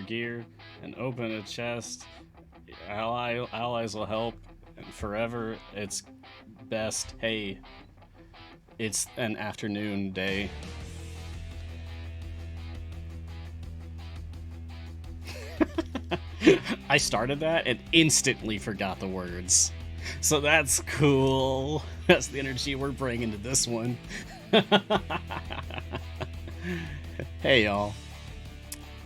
gear and open a chest. Allies will help. And forever, it's best. Hey, it's an afternoon day. I started that and instantly forgot the words. So that's cool. That's the energy we're bringing to this one. Hey, y'all.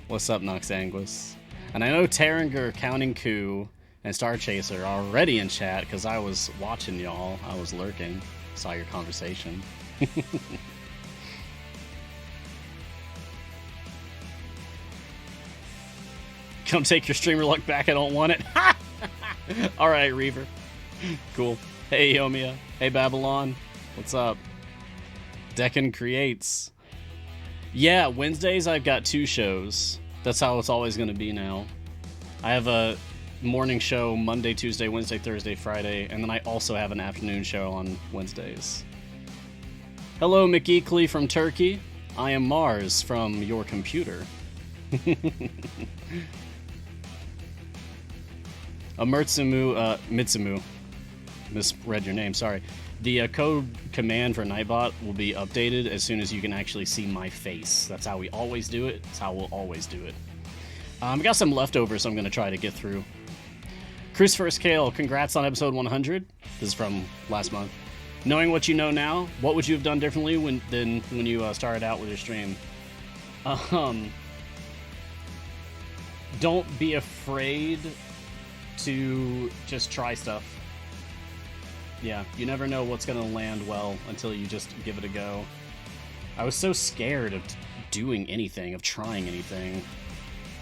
What's up, Nox Anguis? And I know Terringer, Counting Coup, and Star Chaser are already in chat because I was watching y'all. I was lurking. Saw your conversation. Come take your streamer luck back. I don't want it. Alright, Reaver. Cool. Hey, Yomia. Hey, Babylon. What's up? Deccan Creates. Yeah, Wednesdays I've got 2 shows. That's how it's always going to be now. I have a morning show Monday, Tuesday, Wednesday, Thursday, Friday, and then I also have an afternoon show on Wednesdays. Hello, McEakley from Turkey. I am Mars from your computer. Mitsumu. Misread your name, sorry. The code command for Nightbot will be updated as soon as you can actually see my face. That's how we always do it. That's how we'll always do it. I got some leftovers I'm going to try to get through. Cruciferous Kale, congrats on episode 100. This is from last month. Knowing what you know now, what would you have done differently than when you started out with your stream? Don't be afraid to just try stuff. Yeah, you never know what's going to land well until you just give it a go. I was so scared of doing anything, of trying anything.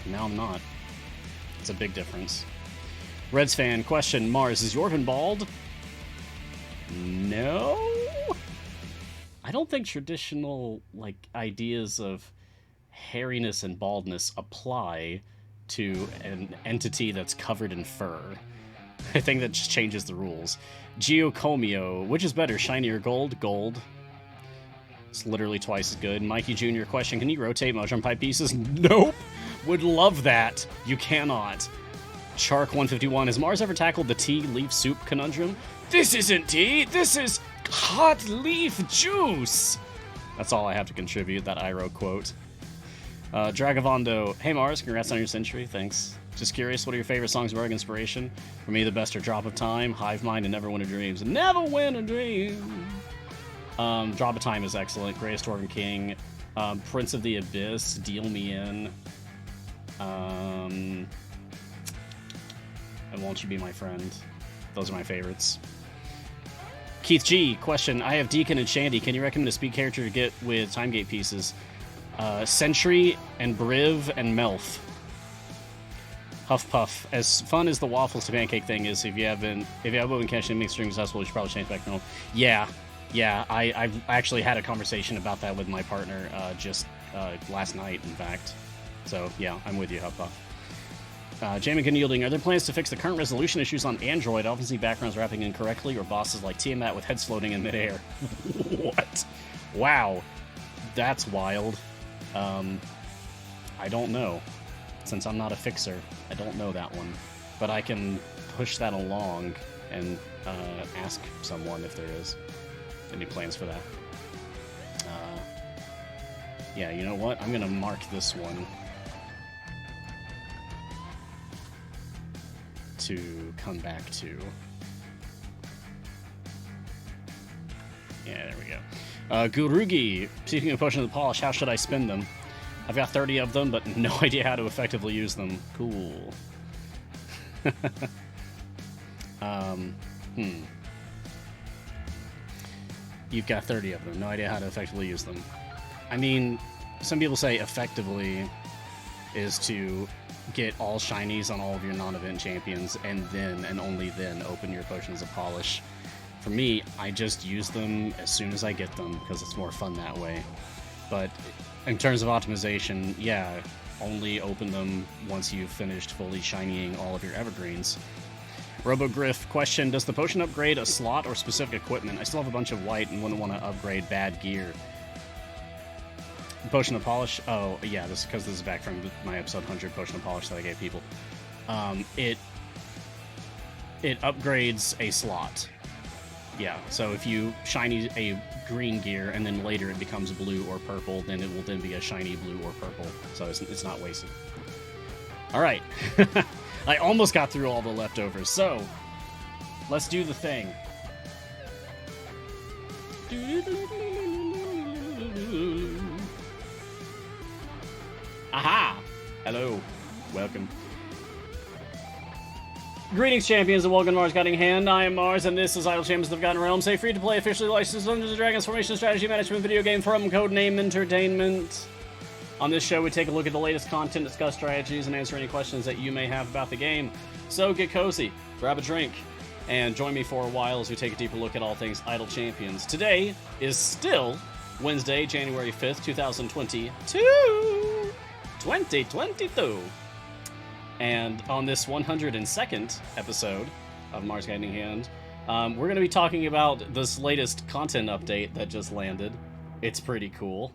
Now I'm not. It's a big difference. Reds fan, question, Mars, is Yorvin bald? No? I don't think traditional, ideas of hairiness and baldness apply to an entity that's covered in fur. I think that just changes the rules. Geocomio, which is better, shiny or gold? Gold. It's literally twice as good. Mikey Jr., question, can you rotate mushroom pie pieces? Nope! Would love that. You cannot. Chark151, has Mars ever tackled the tea leaf soup conundrum? This isn't tea! This is hot leaf juice! That's all I have to contribute, that Iroh quote. Dragavondo, hey Mars, congrats on your century, thanks. Just curious, what are your favorite songs of Rogue Inspiration? For me, the best are Drop of Time, Hive Mind, and Never Win a Dreams. Never Win a Dream! Drop of Time is excellent. Greatest Dwarven King. Prince of the Abyss, Deal Me In. And Won't You Be My Friend. Those are my favorites. Keith G, question, I have Deacon and Shandy. Can you recommend a speed character to get with Time Gate pieces? Sentry and Briv and Melf. Huff Puff. As fun as the waffles to pancake thing is, if you haven't been catching mixed stream successful, you should probably change back to normal. Yeah. I've actually had a conversation about that with my partner just last night, in fact. So yeah, I'm with you, Huff Puff. Jamin Yielding, are there plans to fix the current resolution issues on Android? I often see backgrounds wrapping incorrectly, or bosses like Tiamat with heads floating in midair. What? Wow, that's wild. I don't know. Since I'm not a fixer, I don't know that one. But I can push that along and ask someone if there is any plans for that. Yeah, you know what? I'm going to mark this one to come back to. Yeah, there we go. Gurugi, speaking of potions of polish, how should I spend them? I've got 30 of them, but no idea how to effectively use them. Cool. You've got 30 of them. No idea how to effectively use them. I mean, some people say effectively is to get all shinies on all of your non-event champions and then, and only then, open your potions of polish. For me, I just use them as soon as I get them because it's more fun that way. But in terms of optimization, yeah, only open them once you've finished fully shinying all of your evergreens. RoboGriff, question, does the potion upgrade a slot or specific equipment? I still have a bunch of white and wouldn't want to upgrade bad gear. Potion of Polish. Oh, yeah, this because this is back from my episode 100 Potion of Polish that I gave people. It upgrades a slot. Yeah, so if you shiny a green gear and then later it becomes blue or purple, then it will then be a shiny blue or purple. So it's not wasted. All right. I almost got through all the leftovers. So let's do the thing. Aha! Hello. Welcome. Greetings, champions, and welcome to Mars Guiding Hand. I am Mars, and this is Untitled Champions of the Forgotten Realms, a free-to-play, officially licensed Dungeons & Dragons formation strategy management video game from Codename Entertainment. On this show, we take a look at the latest content, discuss strategies, and answer any questions that you may have about the game. So get cozy, grab a drink, and join me for a while as we take a deeper look at all things Idle Champions. Today is still Wednesday, January 5th, 2022. 2022. And on this 102nd episode of Mars Guiding Hand, we're going to be talking about this latest content update that just landed. It's pretty cool.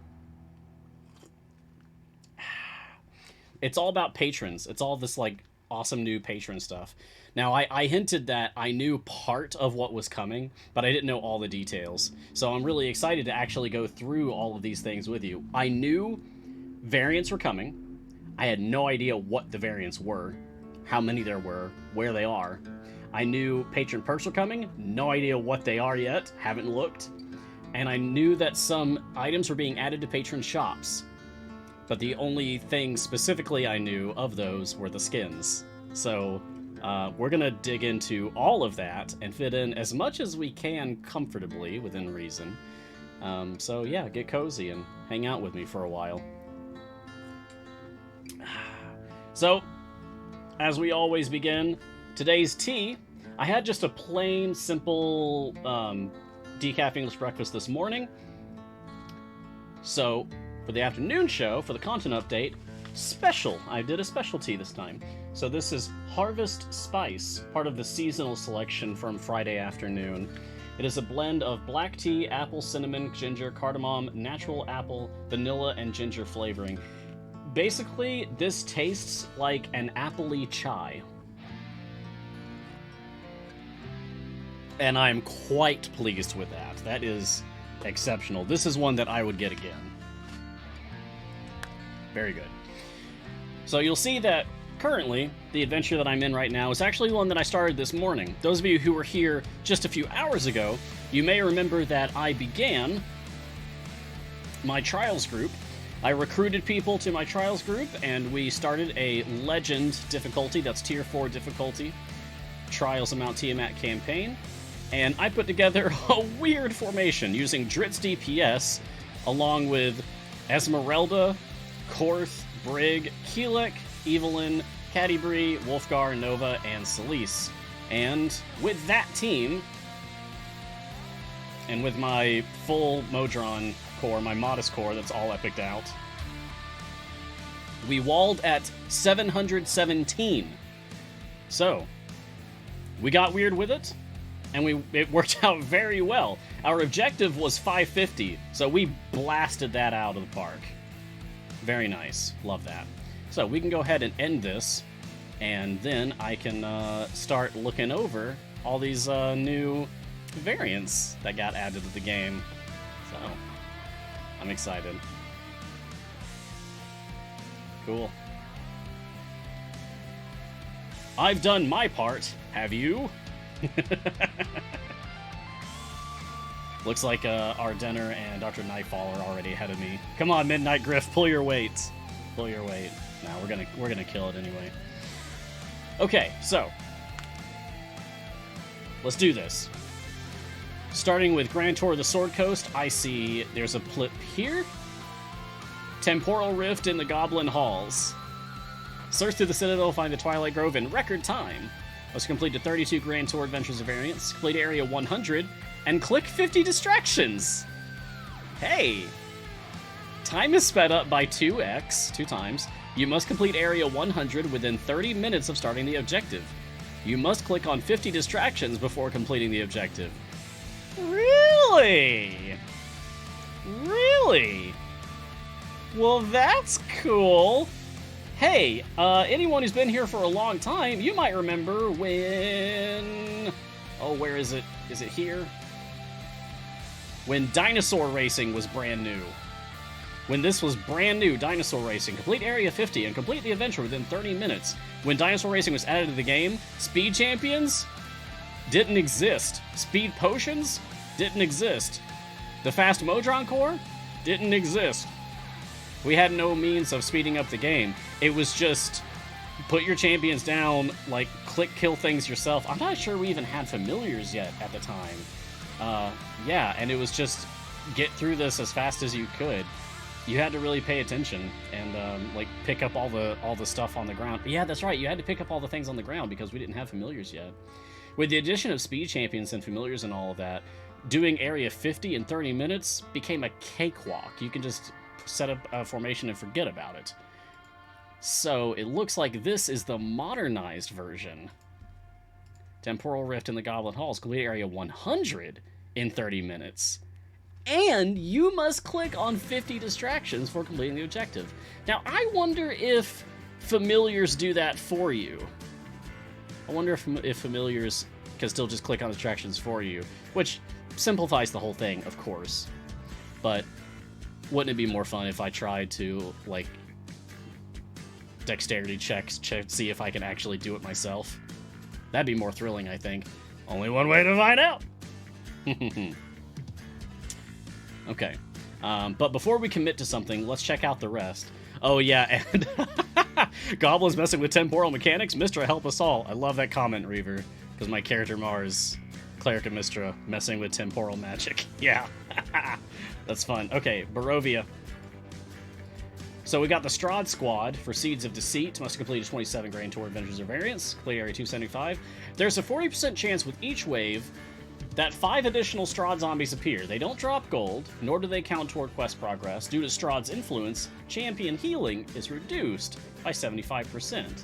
It's all about patrons. It's all this, like, awesome new patron stuff. Now, I hinted that I knew part of what was coming, but I didn't know all the details. So I'm really excited to actually go through all of these things with you. I knew variants were coming. I had no idea what the variants were, how many there were, where they are. I knew Patron Perks were coming, no idea what they are yet, haven't looked. And I knew that some items were being added to patron shops. But the only thing specifically I knew of those were the skins. So we're going to dig into all of that and fit in as much as we can comfortably within reason. So yeah, get cozy and hang out with me for a while. So, as we always begin, today's tea, I had just a plain, simple decaf English breakfast this morning. So, for the afternoon show, for the content update, special. I did a special tea this time. So this is Harvest Spice, part of the seasonal selection from Friday afternoon. It is a blend of black tea, apple, cinnamon, ginger, cardamom, natural apple, vanilla, and ginger flavoring. Basically, this tastes like an apple-y chai. And I'm quite pleased with that. That is exceptional. This is one that I would get again. Very good. So you'll see that currently, the adventure that I'm in right now is actually one that I started this morning. Those of you who were here just a few hours ago, you may remember that I began my Trials group. I recruited people to my Trials group, and we started a Legend difficulty, that's Tier 4 difficulty, Trials of Mount Tiamat campaign, and I put together a weird formation using Dritz DPS, along with Esmeralda, Korth, Brig, Keelek, Evelyn, Catti-Brie, Wolfgar, Nova, and Celise. And with that team, and with my full Modron core, my Modest core that's all epicked out, we walled at 717. So, we got weird with it, and it worked out very well. Our objective was 550, so we blasted that out of the park. Very nice. Love that. So we can go ahead and end this, and then I can start looking over all these new variants that got added to the game. So, I'm excited. Cool. I've done my part. Have you? Looks like Ardenner and Dr. Nightfall are already ahead of me. Come on, Midnight Griff, pull your weight. Pull your weight. Nah, we're gonna kill it anyway. Okay, so let's do this. Starting with Grand Tour of the Sword Coast, I see there's a blip here. Temporal Rift in the Goblin Halls. Search through the Citadel, find the Twilight Grove in record time. Let's complete the 32 Grand Tour Adventures of Variants, complete Area 100, and click 50 distractions. Hey! Time is sped up by 2x, 2 times. You must complete Area 100 within 30 minutes of starting the objective. You must click on 50 distractions before completing the objective. Really? Really? Well, that's cool. Hey, anyone who's been here for a long time, you might remember when... Oh, where is it? Is it here? When dinosaur racing was brand new. When this was brand new, dinosaur racing. Complete Area 50 and complete the adventure within 30 minutes. When dinosaur racing was added to the game, speed champions didn't exist. Speed potions didn't exist. The fast Modron core didn't exist. We had no means of speeding up the game. It was just put your champions down, like, click kill things yourself. I'm not sure we even had familiars yet at the time. Yeah, and it was just get through this as fast as you could. You had to really pay attention and, like, pick up all the stuff on the ground. Yeah, that's right, you had to pick up all the things on the ground because we didn't have familiars yet. With the addition of speed champions and familiars and all of that, doing Area 50 in 30 minutes became a cakewalk. You can just set up a formation and forget about it. So it looks like this is the modernized version. Temporal Rift in the Goblet Halls, complete Area 100 in 30 minutes. And you must click on 50 distractions for completing the objective. Now, I wonder if familiars do that for you. I wonder if familiars can still just click on distractions for you, which simplifies the whole thing, of course. But wouldn't it be more fun if I tried to, like, dexterity checks, see if I can actually do it myself? That'd be more thrilling, I think. Only one way to find out! Okay. But before we commit to something, let's check out the rest. Oh, yeah, and Goblins messing with temporal mechanics? Mystra, help us all. I love that comment, Reaver, because my character Mars, Cleric of Mystra, messing with temporal magic. Yeah. That's fun. Okay, Barovia. So we got the Strahd squad for Seeds of Deceit. Must complete a 27 Grand Tour Adventures or Variants. Complete Area 275. There's a 40% chance with each wave that 5 additional Strahd zombies appear. They don't drop gold, nor do they count toward quest progress. Due to Strahd's influence, champion healing is reduced by 75%.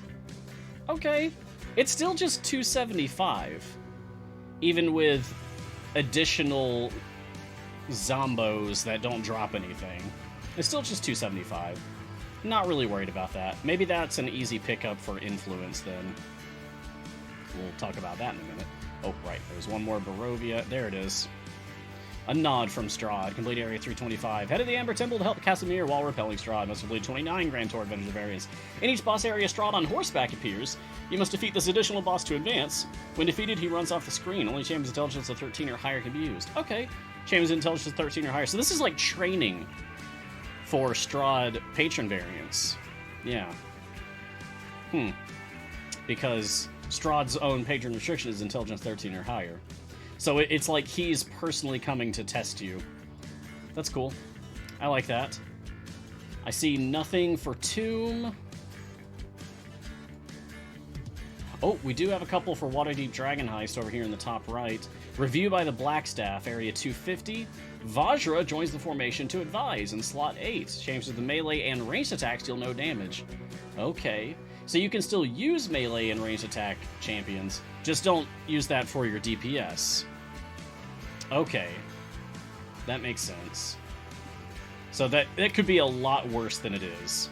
Okay, it's still just 275, even with additional zombos that don't drop anything. It's still just 275. Not really worried about that. Maybe that's an easy pickup for influence then. We'll talk about that in a minute. Oh, right, there's one more Barovia. There it is. A nod from Strahd. Complete Area 325. Head to the Amber Temple to help Casimir while repelling Strahd. Must complete 29 Grand Tour Adventures of Variants. In each boss area, Strahd on horseback appears. You must defeat this additional boss to advance. When defeated, he runs off the screen. Only champions intelligence of 13 or higher can be used. Okay. Champions intelligence of 13 or higher. So this is like training for Strahd patron variants. Yeah. Because Strahd's own patron restriction is intelligence 13 or higher. So it's like he's personally coming to test you. That's cool. I like that. I see nothing for Tomb. Oh, we do have a couple for Waterdeep Dragon Heist over here in the top right. Review by the Blackstaff, Area 250. Vajra joins the formation to advise in slot 8. Changes the melee and ranged attacks deal no damage. Okay. So you can still use melee and ranged attack champions, just don't use that for your DPS. Okay. That makes sense. So that could be a lot worse than it is.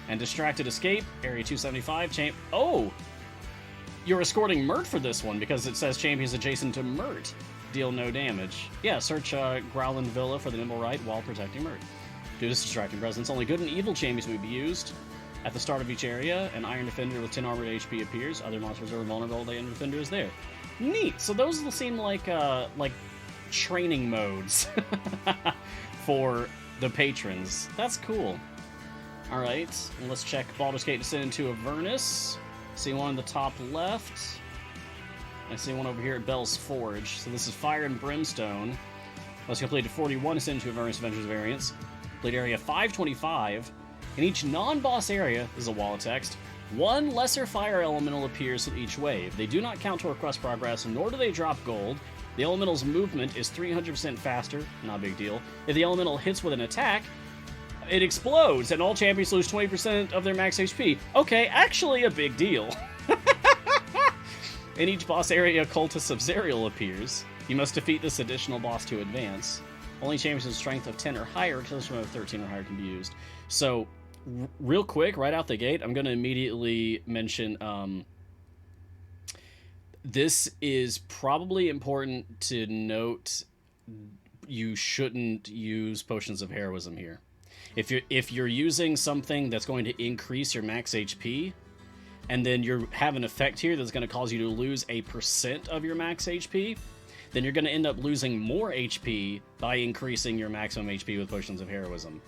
And Distracted Escape, Area 275, Oh! You're escorting Mert for this one, because it says champions adjacent to Mert deal no damage. Yeah, search Growland Villa for the Nimble Right while protecting Mert. Due to distracting presence, only good and evil champions will be used. At the start of each area, an Iron Defender with 10 armored HP appears. Other monsters are vulnerable. The Iron Defender is there. Neat. So those will seem like training modes for the patrons. That's cool. All right, let's check Baldur's Gate Descent into Avernus. See one in the top left. I see one over here at Bell's Forge. So this is Fire and Brimstone. Let's complete 41 Descent into Avernus Adventures variants. Complete Area 525. In each non-boss area, is a wall of text, one lesser fire elemental appears with each wave. They do not count toward quest progress, nor do they drop gold. The elemental's movement is 300% faster, not a big deal. If the elemental hits with an attack, it explodes, and all champions lose 20% of their max HP. Okay, actually a big deal. In each boss area, Cultist of Zerial appears. You must defeat this additional boss to advance. Only champions with strength of 10 or higher, charisma of 13 or higher can be used. So, real quick, right out the gate, I'm going to immediately mention this is probably important to note. You shouldn't use potions of heroism here. If you're using something that's going to increase your max HP, and then you have an effect here that's going to cause you to lose a % of your max HP, then you're going to end up losing more HP by increasing your maximum HP with potions of heroism.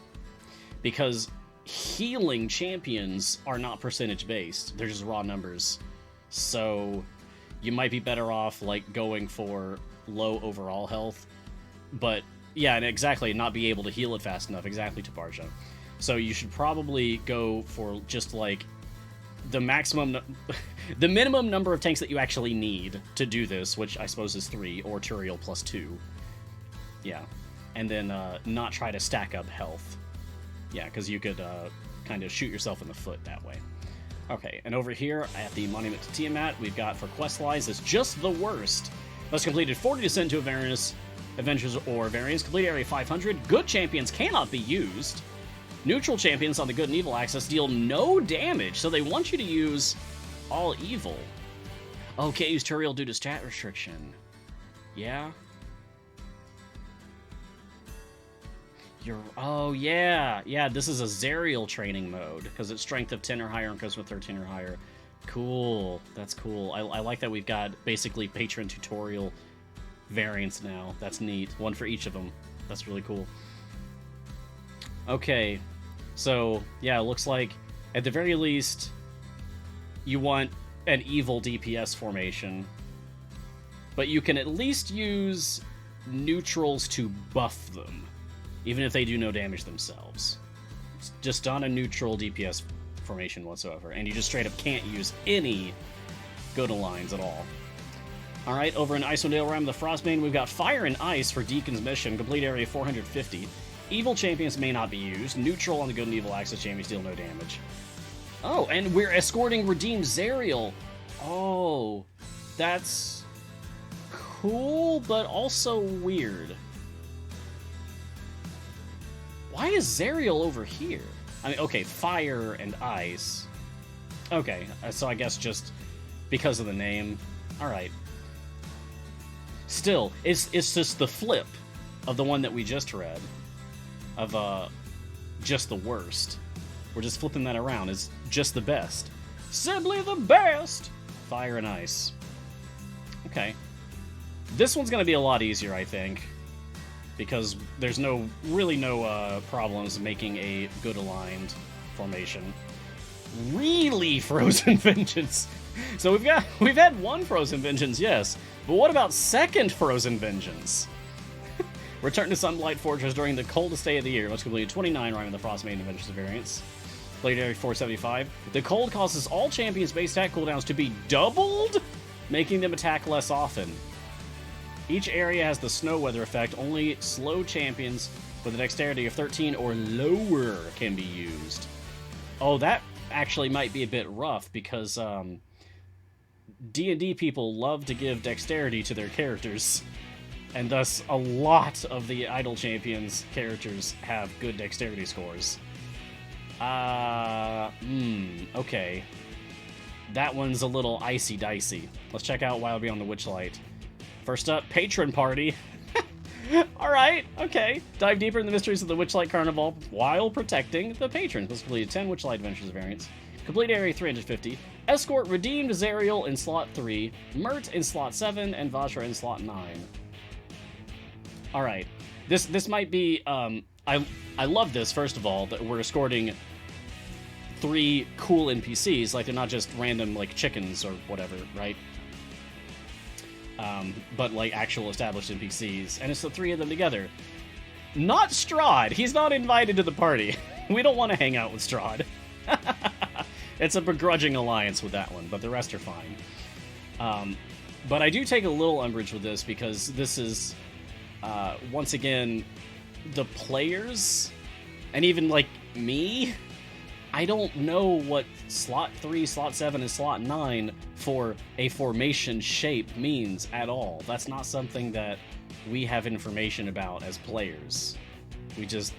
Because healing champions are not percentage based; they're just raw numbers. So you might be better off like going for low overall health. But yeah, and exactly, not be able to heal it fast enough. Exactly, Taparja. So you should probably go for just like the maximum, the minimum number of tanks that you actually need to do this, which I suppose is 3, or Turiel plus 2. Yeah, and then not try to stack up health. Yeah, because you could kind of shoot yourself in the foot that way. Okay, and over here at the Monument to Tiamat, we've got for quest lines, it's just the worst. Thus completed 40 descent to Adventures or variants. Complete area 500. Good champions cannot be used. Neutral champions on the good and evil axis deal no damage, so they want you to use all evil. Oh, can't use Turiel due to stat restriction. Yeah? Oh, yeah. Yeah, this is a Zerial training mode, because it's strength of 10 or higher and charisma 13 or higher. Cool. That's cool. I like that we've got basically Patron tutorial variants now. That's neat. One for each of them. That's really cool. Okay. So, yeah, it looks like, at the very least, you want an evil DPS formation. But you can at least use neutrals to buff them, even if they do no damage themselves. It's just on a neutral DPS formation whatsoever, and you just straight up can't use any good lines at all. Alright, over in Icewind Dale Realm of the Frostbane, we've got Fire and Ice for Deacon's Mission, complete area 450. Evil champions may not be used. Neutral on the good and evil axis champions deal no damage. Oh, and we're escorting Redeemed Zerial. Oh, that's cool, but also weird. Why is Zerial over here? I mean, okay, Fire and Ice. Okay, so I guess just because of the name. Alright. Still, it's just the flip of the one that we just read. Of, just the worst. We're just flipping that around. It's just the best. Simply the best! Fire and Ice. Okay. This one's gonna be a lot easier, I think. Because there's really no problems making a good aligned formation. Really Frozen Vengeance! So we've had one Frozen Vengeance, yes. But what about second Frozen Vengeance? Return to Sunblight Fortress during the coldest day of the year. Must complete 29 Rime in the Frostmaiden Adventures variants. Played area 475. The cold causes all champions' base attack cooldowns to be doubled, making them attack less often. Each area has the snow weather effect. Only slow champions with a dexterity of 13 or lower can be used. Oh, that actually might be a bit rough because D&D people love to give dexterity to their characters. And thus, a lot of the Idle Champions characters have good dexterity scores. Okay. That one's a little icy-dicey. Let's check out Wild Beyond the Witchlight. First up, Patron Party. Alright, okay. Dive deeper in the mysteries of the Witchlight Carnival while protecting the patrons. Let's complete 10 Witchlight Adventures variants. Complete area 350. Escort Redeemed Zerial in slot 3, Mert in slot 7, and Vajra in slot 9. Alright. This might be, I love this, first of all, that we're escorting 3 cool NPCs, like they're not just random, like, chickens or whatever, right? But, like, actual established NPCs, and it's the 3 of them together. Not Strahd! He's not invited to the party. We don't want to hang out with Strahd. It's a begrudging alliance with that one, but the rest are fine. But I do take a little umbrage with this, because this is... once again, the players, and even, like, me, I don't know what slot 3, slot 7, and slot 9 for a formation shape means at all. That's not something that we have information about as players. We just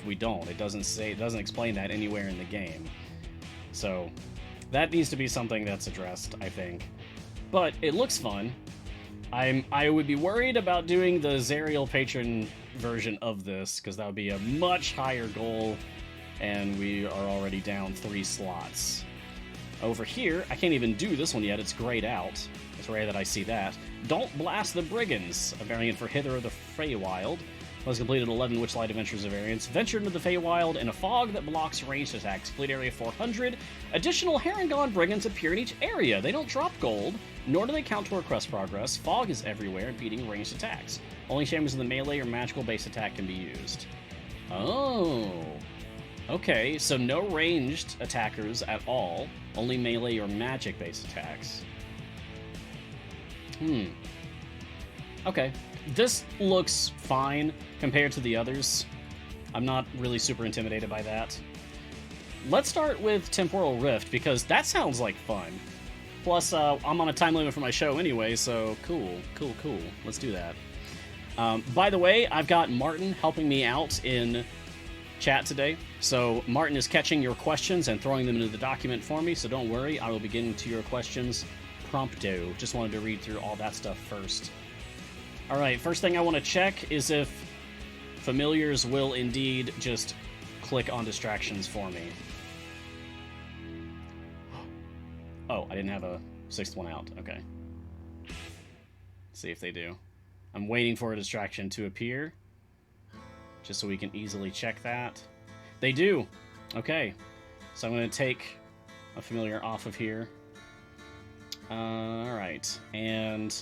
we don't. It doesn't explain that anywhere in the game. So that needs to be something that's addressed, I think. But it looks fun. I would be worried about doing the Zerial Patron version of this, because that would be a much higher goal, and we are already down 3 slots. Over here, I can't even do this one yet, it's grayed out. It's rare that I see that. Don't Blast the Brigands, a variant for Hither of the Feywild. Was completed 11 Witchlight Adventures of variants. Ventured into the Feywild in a fog that blocks ranged attacks. Complete area 400. Additional Harengon Brigands appear in each area. They don't drop gold, nor do they count toward quest progress. Fog is everywhere, beating ranged attacks. Only champions of the melee or magical base attack can be used. Oh. Okay, so no ranged attackers at all. Only melee or magic base attacks. Okay. This looks fine compared to the others. I'm not really super intimidated by that. Let's start with Temporal Rift, because that sounds like fun. Plus, I'm on a time limit for my show anyway, so cool. Let's do that. By the way, I've got Martin helping me out in chat today. So Martin is catching your questions and throwing them into the document for me, so don't worry, I will be getting to your questions prompto. Just wanted to read through all that stuff first. Alright, first thing I want to check is if familiars will indeed just click on distractions for me. Oh, I didn't have a 6th one out. Okay. Let's see if they do. I'm waiting for a distraction to appear, just so we can easily check that. They do! Okay. So I'm going to take a familiar off of here. Alright, and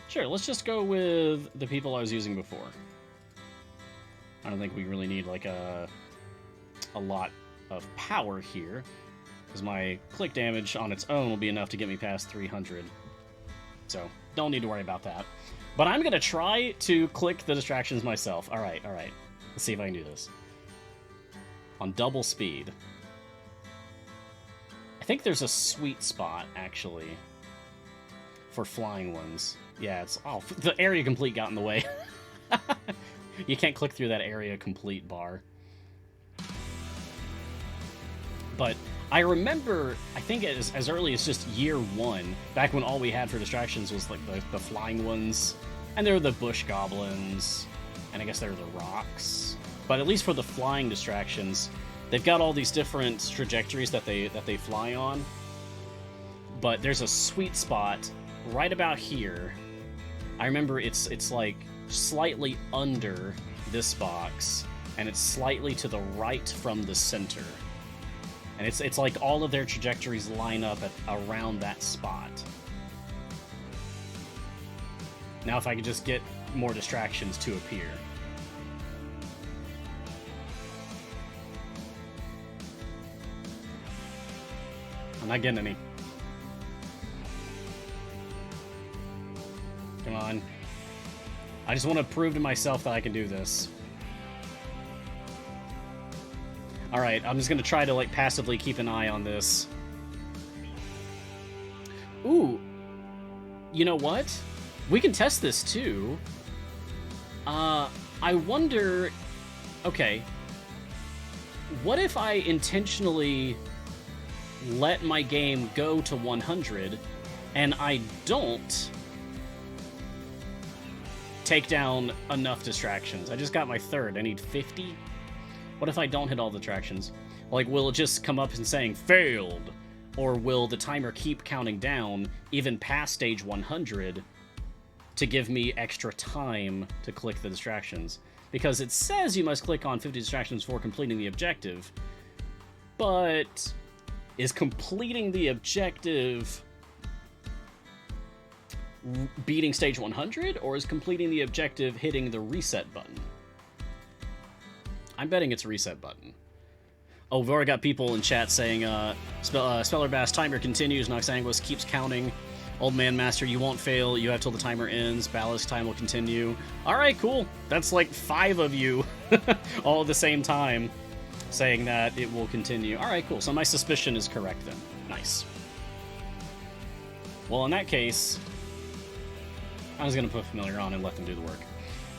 sure, let's just go with the people I was using before. I don't think we really need, like, a lot of power here, because my click damage on its own will be enough to get me past 300. So, don't need to worry about that. But I'm going to try to click the distractions myself. Alright. Let's see if I can do this. On double speed. I think there's a sweet spot, actually, for flying ones. Yeah, it's... Oh, the area complete got in the way. You can't click through that area complete bar. But I remember, I think as early as just year 1, back when all we had for distractions was like the flying ones, and there were the bush goblins, and I guess there were the rocks. But at least for the flying distractions, they've got all these different trajectories that they fly on. But there's a sweet spot right about here. I remember it's like slightly under this box, and it's slightly to the right from the center. And it's like all of their trajectories line up at around that spot. Now if I could just get more distractions to appear. I'm not getting any. Come on. I just want to prove to myself that I can do this. Alright, I'm just going to try to, like, passively keep an eye on this. Ooh. You know what? We can test this, too. I wonder... Okay. What if I intentionally let my game go to 100, and I don't take down enough distractions? I just got my 3rd. I need 50? What if I don't hit all the distractions? Like, will it just come up and saying, failed? Or will the timer keep counting down, even past stage 100, to give me extra time to click the distractions? Because it says you must click on 50 distractions before completing the objective, but is completing the objective beating stage 100, or is completing the objective hitting the reset button? I'm betting it's a reset button. Oh, we've already got people in chat saying, Speller Bass timer continues, Noxanguis keeps counting. Old Man Master, you won't fail, you have till the timer ends, Ballast time will continue. Alright, cool. That's like 5 of you all at the same time saying that it will continue. Alright, cool. So my suspicion is correct then. Nice. Well, in that case, I was going to put Familiar on and let them do the work.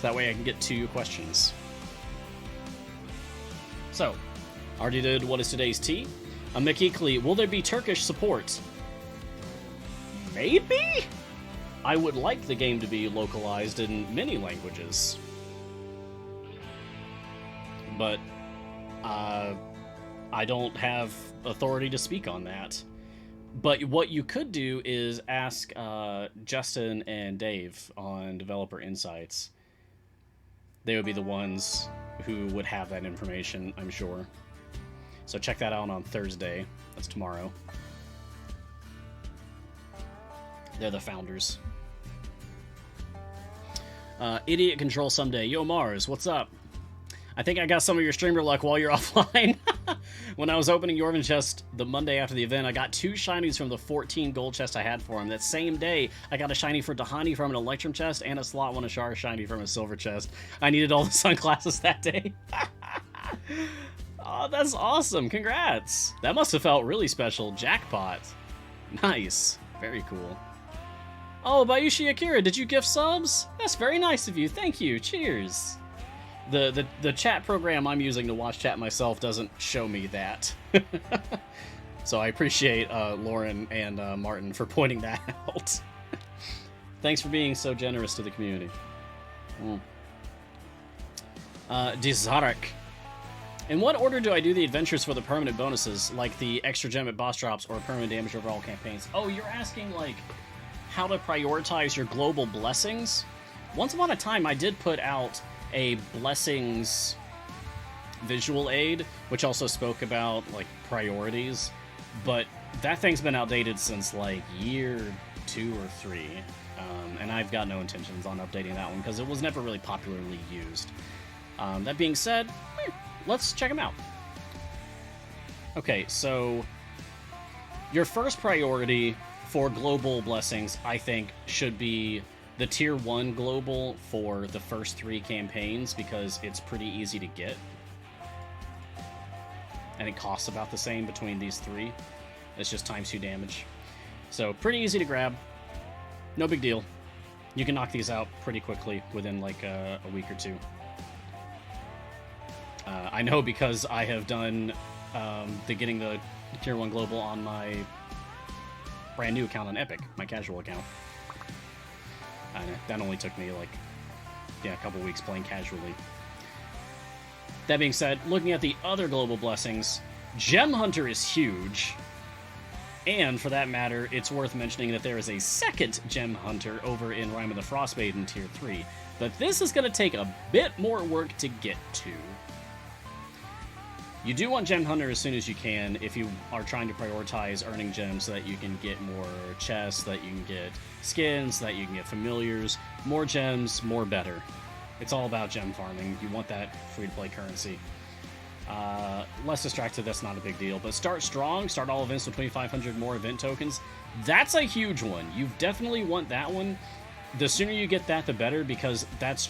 So that way I can get to questions. So, already did what is today's tea? Mekikli, will there be Turkish support? Maybe? I would like the game to be localized in many languages. But, I don't have authority to speak on that. But what you could do is ask Justin and Dave on Developer Insights. They would be the ones who would have that information, I'm sure. So check that out on Thursday. That's tomorrow. They're the founders. Idiot Control Someday. Yo, Mars, what's up? I think I got some of your streamer luck while you're offline. When I was opening Yorvin chest the Monday after the event, I got 2 shinies from the 14 gold chest I had for him. That same day, I got a shiny for Dahani from an Electrum chest and a slot 1 Ashara shiny from a silver chest. I needed all the sunglasses that day. Oh, that's awesome. Congrats. That must have felt really special. Jackpot. Nice. Very cool. Oh, Bayushi Akira, did you gift subs? That's very nice of you. Thank you. Cheers. The chat program I'm using to watch chat myself doesn't show me that. So I appreciate Lauren and Martin for pointing that out. Thanks for being so generous to the community. Dizarek. In what order do I do the adventures for the permanent bonuses, like the extra gem at boss drops or permanent damage over all campaigns? Oh, you're asking, like, how to prioritize your global blessings? Once upon a time, I did put out a blessings visual aid, which also spoke about, like, priorities, but that thing's been outdated since, like, year 2 or 3, and I've got no intentions on updating that one, because it was never really popularly used. That being said, let's check them out. Okay, so your first priority for global blessings, I think, should be the tier 1 global for the first 3 campaigns, because it's pretty easy to get. And it costs about the same between these 3. It's just ×2 damage. So pretty easy to grab. No big deal. You can knock these out pretty quickly within like a week or 2. I know because I have done getting the tier 1 global on my brand new account on Epic, my casual account. That only took me like, a couple weeks playing casually. That being said, looking at the other global blessings, Gem Hunter is huge. And for that matter, it's worth mentioning that there is a second Gem Hunter over in Rime of the Frostmaiden tier 3. But this is going to take a bit more work to get to. You do want Gem Hunter as soon as you can if you are trying to prioritize earning gems so that you can get more chests, that you can get skins, that you can get familiars. More gems, more better. It's all about gem farming. You want that free-to-play currency. Less distracted, that's not a big deal. But start strong, start all events with 2,500 more event tokens. That's a huge one. You definitely want that one. The sooner you get that, the better, because that's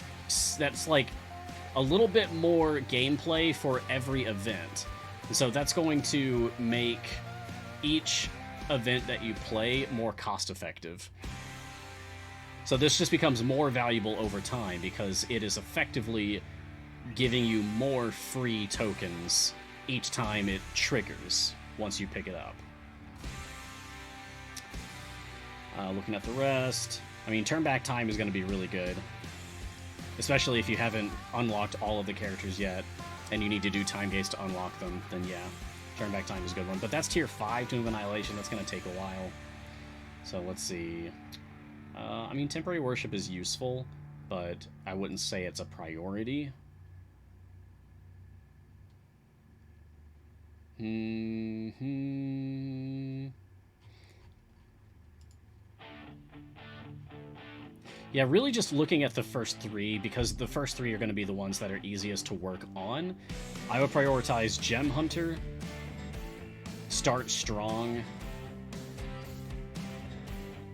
like a little bit more gameplay for every event. And so that's going to make each event that you play more cost-effective. So this just becomes more valuable over time because it is effectively giving you more free tokens each time it triggers once you pick it up. Looking at the rest, I mean, turn back time is going to be really good. Especially if you haven't unlocked all of the characters yet, and you need to do time gates to unlock them, then yeah, turn back time is a good one. But that's tier 5, Tomb of Annihilation, that's going to take a while. So let's see. I mean, Temporary Worship is useful, but I wouldn't say it's a priority. Yeah, really just looking at the first 3, because the first 3 are going to be the ones that are easiest to work on. I would prioritize Gem Hunter, Start Strong,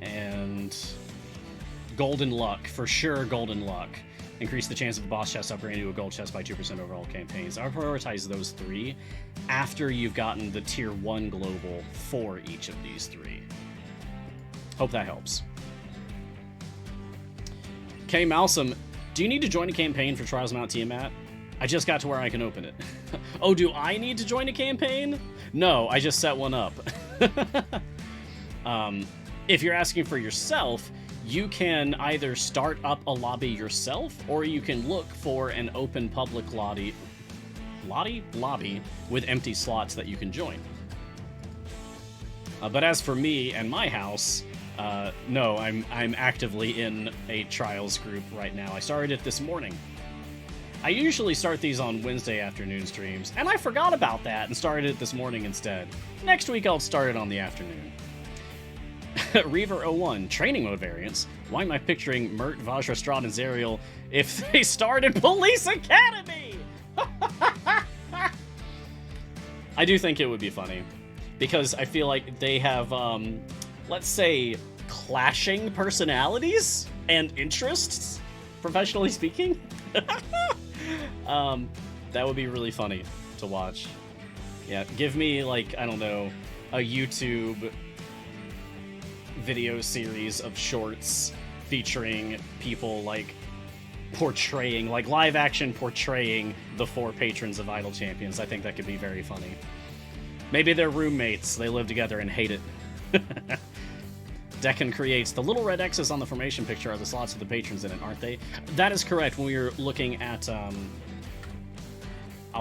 and Golden Luck. For sure, Golden Luck. Increase the chance of a boss chest upgrade into a gold chest by 2% over all campaigns. I would prioritize those 3 after you've gotten the tier 1 global for each of these 3. Hope that helps. K. Malsum, Do you need to join a campaign for Trials of Mount Tiamat? I just got to where I can open it. Oh, do I need to join a campaign? No, I just set one up. If you're asking for yourself, you can either start up a lobby yourself, or you can look for an open public lobby with empty slots that you can join. But as for me and my house, no, I'm actively in a Trials group right now. I started it this morning. I usually start these on Wednesday afternoon streams, and I forgot about that and started it this morning instead. Next week I'll start it on the afternoon. Reaver01, training mode variants. Why am I picturing Mert, Vajra, Strahd, and Zerial if they starred in Police Academy? I do think it would be funny, because I feel like they have, let's say, clashing personalities and interests, professionally speaking. That would be really funny to watch. Yeah, give me, like, I don't know, a YouTube video series of shorts featuring people, like, portraying, like, live action portraying the 4 patrons of Idle Champions. I think that could be very funny. Maybe they're roommates, they live together and hate it. Deccan creates, the little red X's on the formation picture are the slots of the patrons in it, aren't they? That is correct. When we were looking at, I'll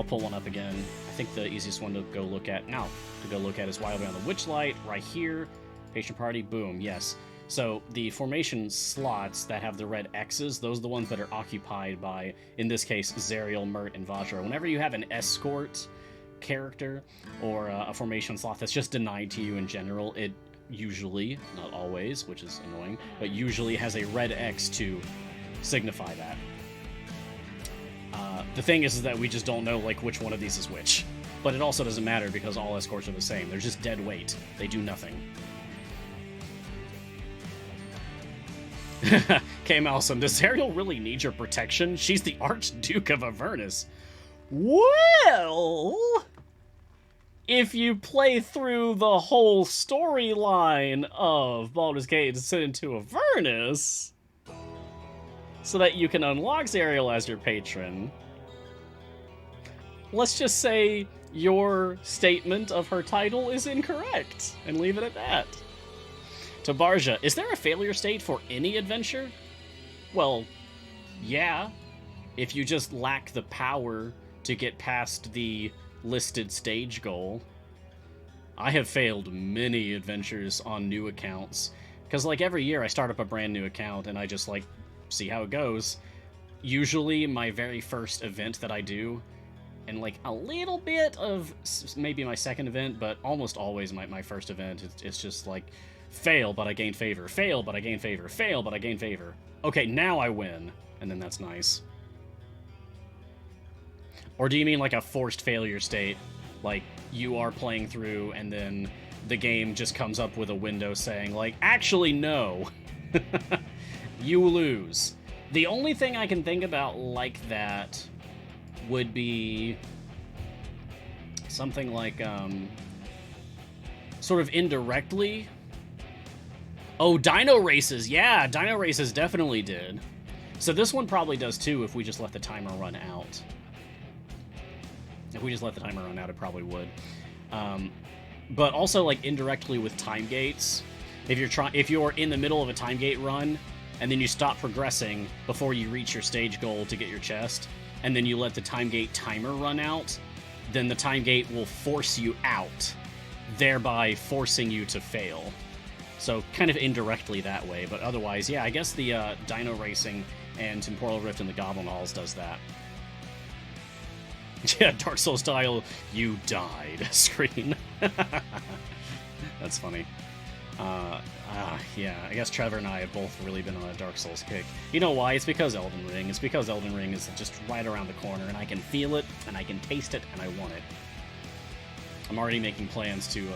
pull one up again. I think the easiest one to go look at is Wild Beyond the Witchlight, right here. Patron Party, boom, yes. So the formation slots that have the red X's, those are the ones that are occupied by, in this case, Zerial, Mert, and Vajra. Whenever you have an escort character or a formation slot that's just denied to you in general, it usually, not always, which is annoying, but usually has a red X to signify that. The thing is that we just don't know, like, which one of these is which. But it also doesn't matter because all escorts are the same. They're just dead weight. They do nothing. Okay, Malsum, does Zerial really need your protection? She's the Archduke of Avernus. Well, if you play through the whole storyline of Baldur's Gate Descent into Avernus, so that you can unlock Zerial as your patron, let's just say your statement of her title is incorrect, and leave it at that. To Barja, is there a failure state for any adventure? Well, yeah. If you just lack the power to get past the listed stage goal. I have failed many adventures on new accounts, because, like, every year I start up a brand new account and I just, like, see how it goes. Usually my very first event that I do, and, like, a little bit of maybe my second event, but almost always my first event, it's just like, fail, but I gain favor, fail, but I gain favor, fail, but I gain favor. Okay, now I win, and then that's nice. Or do you mean like a forced failure state? Like, you are playing through, and then the game just comes up with a window saying, like, actually, no. You lose. The only thing I can think about like that would be something like, sort of indirectly. Oh, Dino Races. Yeah, Dino Races definitely did. So this one probably does too if we just let the timer run out. If we just let the timer run out, it probably would. But also, like, indirectly with time gates. If you're in the middle of a time gate run, and then you stop progressing before you reach your stage goal to get your chest, and then you let the time gate timer run out, then the time gate will force you out, thereby forcing you to fail. So kind of indirectly that way, but otherwise, yeah, I guess the Dino Racing and Temporal Rift in the Goblin Halls does that. Yeah, Dark Souls style, you died screen. That's funny. Yeah, I guess Trevor and I have both really been on a Dark Souls kick. You know why? It's because Elden Ring. It's because Elden Ring is just right around the corner, and I can feel it, and I can taste it, and I want it. I'm already making plans to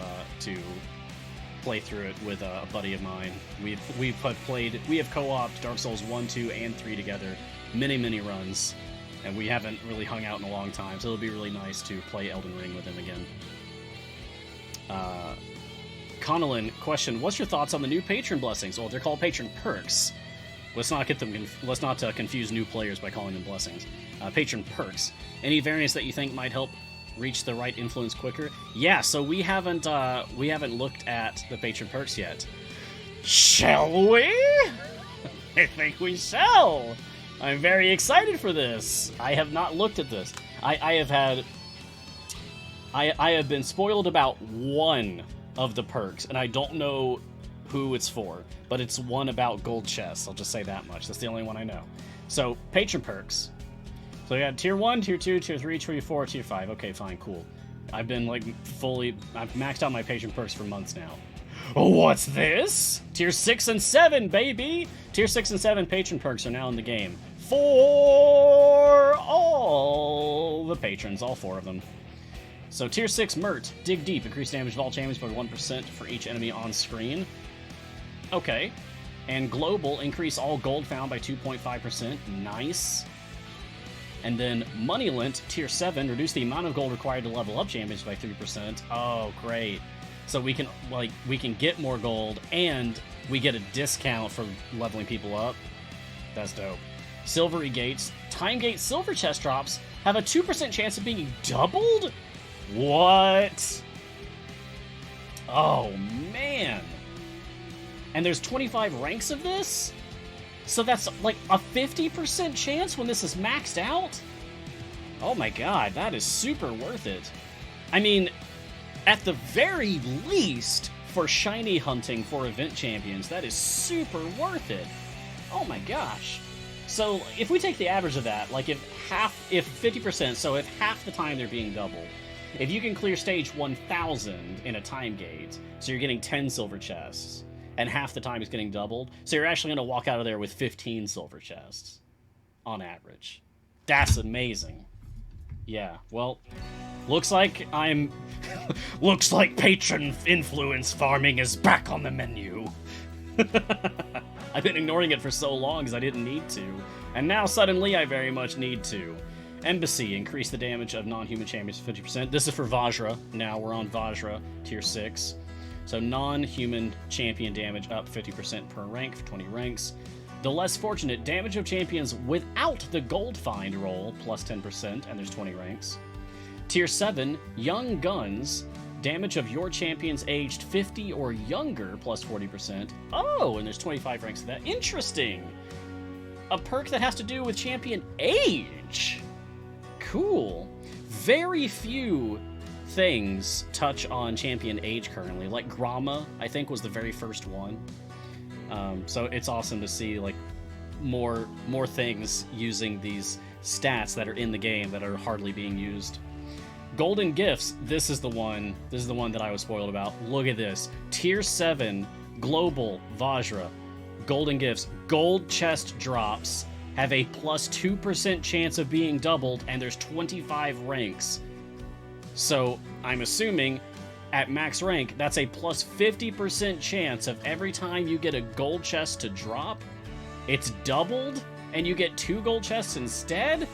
play through it with a buddy of mine. We have co-opted Dark Souls 1, 2, and 3 together, many runs, and we haven't really hung out in a long time, so it'll be really nice to play Elden Ring with him again. Connellan, question, what's your thoughts on the new patron blessings? Well, they're called Patron Perks. Let's not confuse new players by calling them blessings. Patron Perks. Any variants that you think might help reach the right influence quicker? Yeah, so we haven't looked at the Patron Perks yet. Shall we? I think we shall. I'm very excited for this. I have not looked at this. I have been spoiled about one of the perks, and I don't know who it's for, but it's one about gold chests. I'll just say that much. That's the only one I know. So, Patron Perks. So we got Tier 1, Tier 2, Tier 3, Tier 4, Tier 5. Okay, fine, cool. I've been, like, I've maxed out my Patron Perks for months now. What's this? Tier 6 and 7, baby! Tier 6 and 7 Patron Perks are now in the game. For all the patrons, all 4 of them. So, Tier 6 Mert, Dig Deep, increase damage of all champions by 1% for each enemy on screen. Okay. And Global, increase all gold found by 2.5%. Nice. And then Moneylent, Tier 7, reduce the amount of gold required to level up champions by 3%. Oh, great. So we can get more gold, and we get a discount for leveling people up. That's dope. Silvery Gates, Time Gate Silver Chest drops have a 2% chance of being doubled? What? Oh, man. And there's 25 ranks of this? So that's like a 50% chance when this is maxed out? Oh my god, that is super worth it. I mean, at the very least, for shiny hunting for event champions, that is super worth it. Oh my gosh. So if we take the average of that, like if 50%, so if half the time they're being doubled, if you can clear stage 1000 in a time gate, so you're getting 10 silver chests, and half the time it's getting doubled, so you're actually going to walk out of there with 15 silver chests, on average. That's amazing. Yeah, well, looks like looks like patron influence farming is back on the menu. I've been ignoring it for so long because I didn't need to, and now suddenly I very much need to. Embassy, increase the damage of non-human champions 50%. This is for Vajra. Now we're on Vajra, Tier 6. So non-human champion damage up 50% per rank for 20 ranks. The less fortunate, damage of champions without the gold find roll, plus 10%, and there's 20 ranks. Tier 7, Young Guns, damage of your champions aged 50 or younger, plus 40%. Oh, and there's 25 ranks of that. Interesting! A perk that has to do with champion age! Cool. Very few things touch on champion age currently. Like Grama, I think, was the very first one. So it's awesome to see like more things using these stats that are in the game that are hardly being used. Golden Gifts, this is the one that I was spoiled about. Look at this. Tier 7 Global Vajra Golden Gifts, gold chest drops have a plus 2% chance of being doubled, and there's 25 ranks. So I'm assuming at max rank, that's a plus 50% chance of every time you get a gold chest to drop, it's doubled, and you get 2 gold chests instead?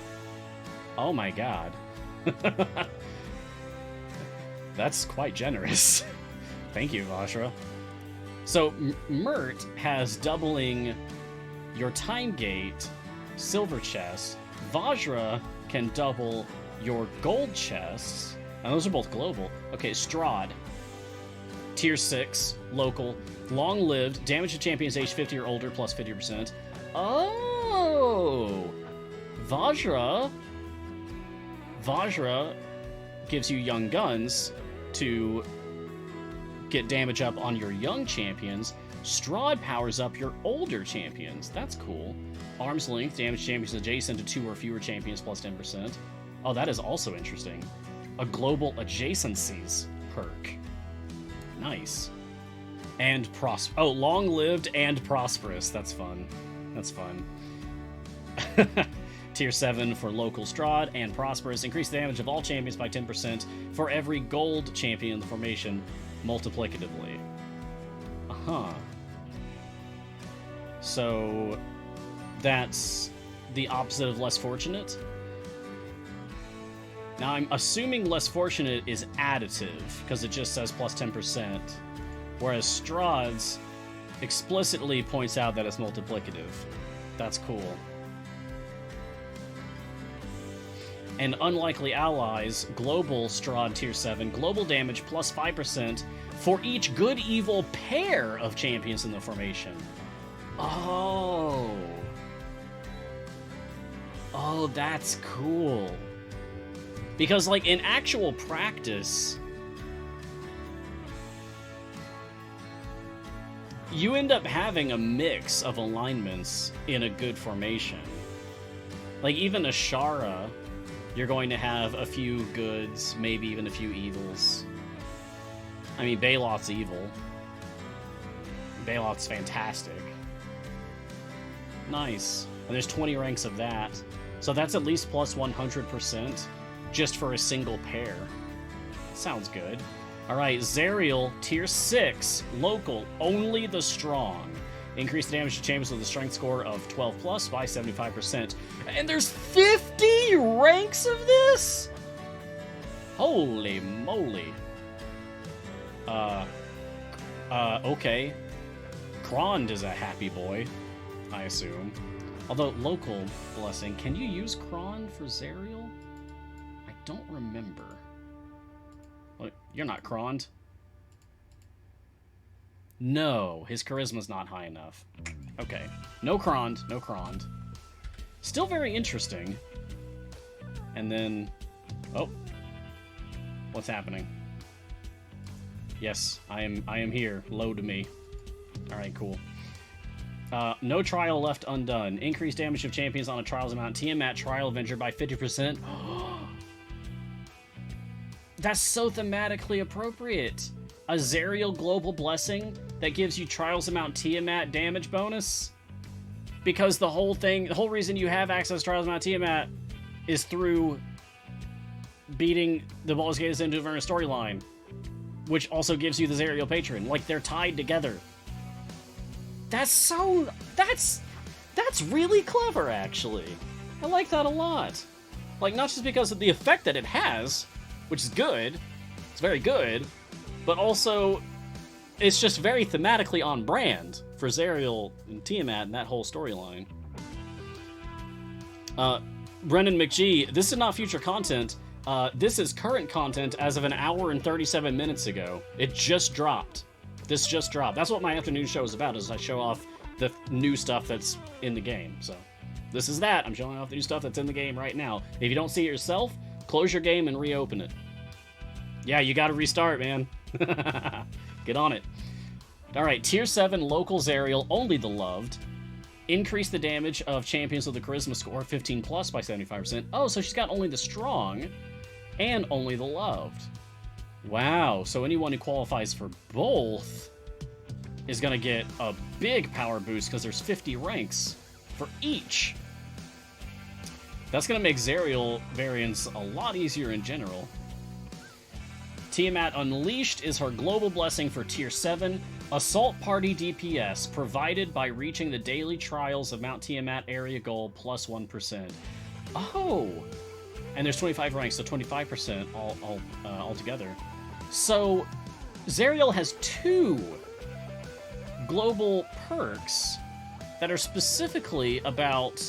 Oh my god. That's quite generous. Thank you, Vajra. So, Mert has doubling your time gate silver chest. Vajra can double your gold chests. And those are both global. Okay, Strahd. Tier 6, local. Long-lived, damage to champions age 50 or older, plus 50%. Oh! Vajra gives you Young Guns to get damage up on your young champions. Strahd powers up your older champions. That's cool. Arm's Length, damage champions adjacent to 2 or fewer champions, plus 10%. Oh, that is also interesting. A global adjacencies perk. Nice. And long-lived and prosperous. That's fun. That's fun. Tier 7 for local Strahd and prosperous. Increase the damage of all champions by 10% for every gold champion in the formation multiplicatively. Uh-huh. So that's the opposite of less fortunate. Now, I'm assuming less fortunate is additive, because it just says plus 10%, whereas Strahd's explicitly points out that it's multiplicative. That's cool. And unlikely allies, global Strahd tier 7, global damage plus 5% for each good-evil pair of champions in the formation. Oh. Oh, that's cool. Because, like, in actual practice, you end up having a mix of alignments in a good formation. Like, even Ashara, you're going to have a few goods, maybe even a few evils. I mean, Baloth's evil. Baloth's fantastic. Nice. And there's 20 ranks of that. So that's at least plus 100% just for a single pair. Sounds good. Alright, Zerial, tier 6, local, only the strong. Increase the damage to champions with a strength score of 12 plus by 75%. And there's 50 ranks of this? Holy moly. Okay. Krond is a happy boy, I assume. Although, local blessing, can you use Krond for Zerial? I don't remember. Well, you're not Krond. No, his charisma's not high enough. Okay. No Krond, no Krond. Still very interesting. And then... Oh. What's happening? Yes, I am here. Load me. Alright, cool. No trial left undone. Increase damage of champions on a trials amount. Tiamat Trial Avenger by 50%. That's so thematically appropriate. A Zerial Global Blessing that gives you trials amount Tiamat damage bonus. Because the whole reason you have access to trials amount Tiamat is through beating the Baldur's Gate into Inferno storyline, which also gives you the Zerial Patron. Like, they're tied together. That's really clever, actually. I like that a lot. Like, not just because of the effect that it has, which is good, it's very good, but also it's just very thematically on brand for Zerial and Tiamat and that whole storyline. Brennan McGee, this is not future content. This is current content as of an hour and 37 minutes ago. It just dropped. This just dropped. That's what my afternoon show is about, is I show off the new stuff that's in the game. So this is that. I'm showing off the new stuff that's in the game right now. If you don't see it yourself, close your game and reopen it. Yeah, you gotta restart, man. Get on it. Alright, tier 7 local Zerial, only the loved. Increase the damage of champions with a charisma score 15 plus by 75%. Oh, so she's got only the strong and only the loved. Wow, so anyone who qualifies for both is going to get a big power boost because there's 50 ranks for each. That's going to make Zerial variants a lot easier in general. Tiamat Unleashed is her global blessing for tier 7. Assault Party DPS, provided by reaching the daily trials of Mount Tiamat area goal plus 1%. Oh! And there's 25 ranks, so 25% altogether. So, Zerial has 2 global perks that are specifically about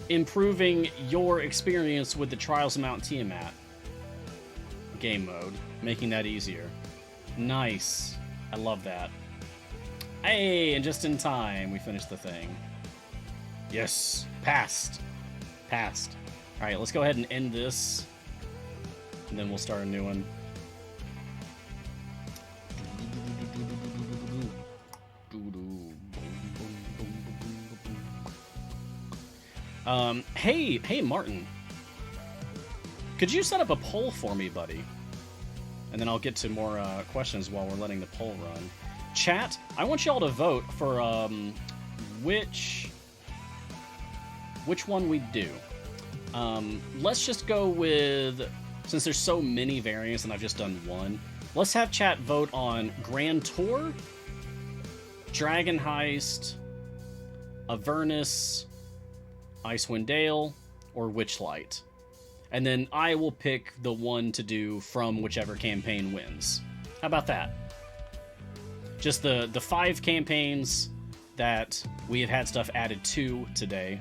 improving your experience with the Trials of Mount Tiamat game mode, making that easier. Nice. I love that. Hey, and just in time, we finished the thing. Yes. Passed. Passed. Alright, let's go ahead and end this, and then we'll start a new one. Hey, Martin. Could you set up a poll for me, buddy? And then I'll get to more questions while we're letting the poll run. Chat, I want y'all to vote for which one we do. Let's just go with, since there's so many variants and I've just done one, let's have chat vote on Grand Tour, Dragon Heist, Avernus, Icewind Dale, or Witchlight. And then I will pick the one to do from whichever campaign wins. How about that? Just the 5 campaigns that we have had stuff added to today,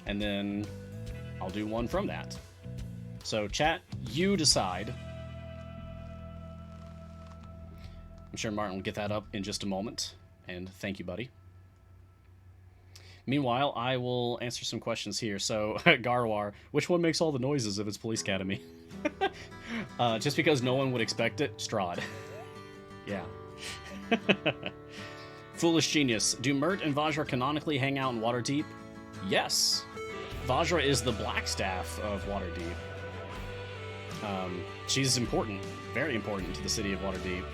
and then I'll do one from that. So chat, you decide. I'm sure Martin will get that up in just a moment, and thank you, buddy. Meanwhile, I will answer some questions here. So, Garwar, which one makes all the noises if it's Police Academy? Just because no one would expect it, Strahd. Yeah. Foolish Genius. Do Mert and Vajra canonically hang out in Waterdeep? Yes. Vajra is the Blackstaff of Waterdeep. She's important, very important to the city of Waterdeep.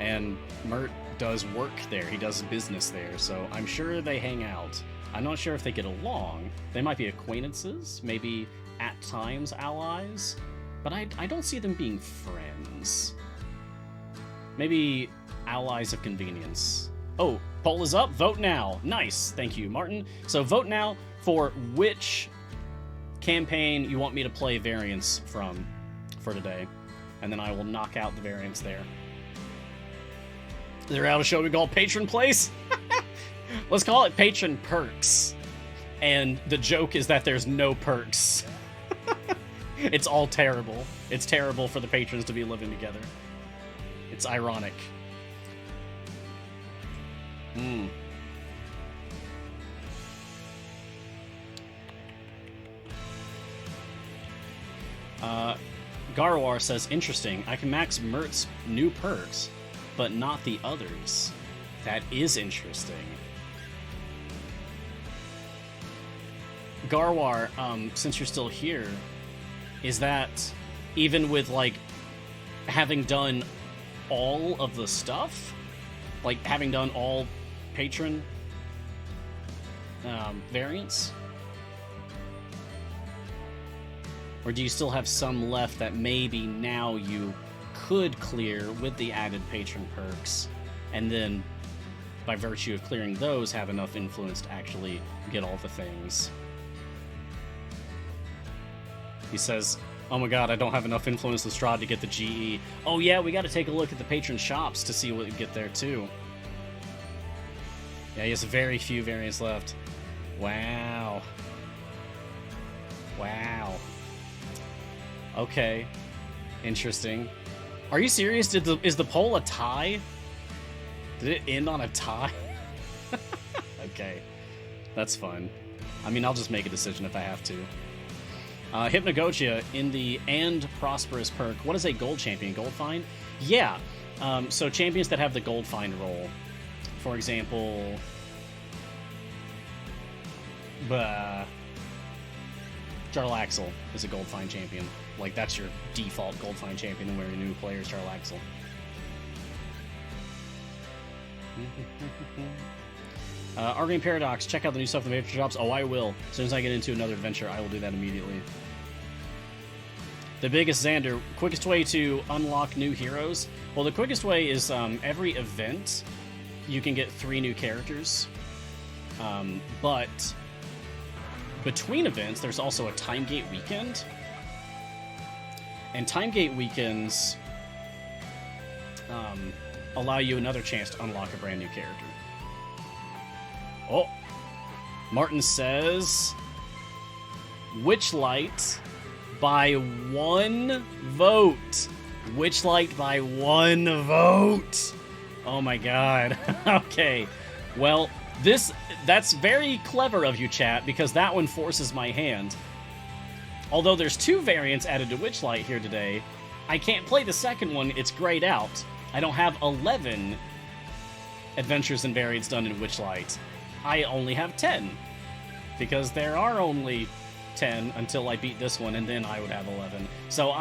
And Mert does work there. He does business there, so I'm sure they hang out. I'm not sure if they get along. They might be acquaintances, maybe at times allies, but I don't see them being friends. Maybe allies of convenience. Oh, poll is up. Vote now. Nice. Thank you, Martin. So vote now for which campaign you want me to play variants from for today, and then I will knock out the variants there. Is there out a show we call Patron Place? Let's call it Patron Perks. And the joke is that there's no perks. It's all terrible. It's terrible for the patrons to be living together. It's ironic. Garwar says, interesting. I can max Mert's new perks, but not the others. That is interesting. Garwar, since you're still here, is that even with, like, having done all of the stuff? Like, having done all patron variants? Or do you still have some left that maybe now you could clear with the added patron perks, and then, by virtue of clearing those, have enough influence to actually get all the things? He says, oh my god, I don't have enough influence with Strahd to get the GE. Oh yeah, we gotta take a look at the patron shops to see what we get there too. Yeah, he has very few variants left. Wow. Wow. Okay. Interesting. Are you serious? Is the poll a tie? Did it end on a tie? Okay. That's fun. I mean, I'll just make a decision if I have to. Hypnagogia in the and prosperous perk. What is a gold champion? Gold find? Yeah. So champions that have the gold find role. For example, Jarlaxle is a gold find champion. Like, that's your default gold find champion, and where your new player is Jarlaxle. Arcane Paradox, check out the new stuff in the Patron shops. Oh, I will. As soon as I get into another adventure, I will do that immediately. The biggest Xander, quickest way to unlock new heroes? Well, the quickest way is every event, you can get 3 new characters. But between events, there's also a Time Gate weekend. And Time Gate weekends allow you another chance to unlock a brand new character. Oh, Martin says, Witchlight by 1 vote. Witchlight by 1 vote. Oh my god. Okay. Well, that's very clever of you, chat, because that one forces my hand. Although there's 2 variants added to Witchlight here today, I can't play the second one. It's grayed out. I don't have 11 adventures and variants done in Witchlight. I only have 10, because there are only 10 until I beat this one, and then I would have 11. So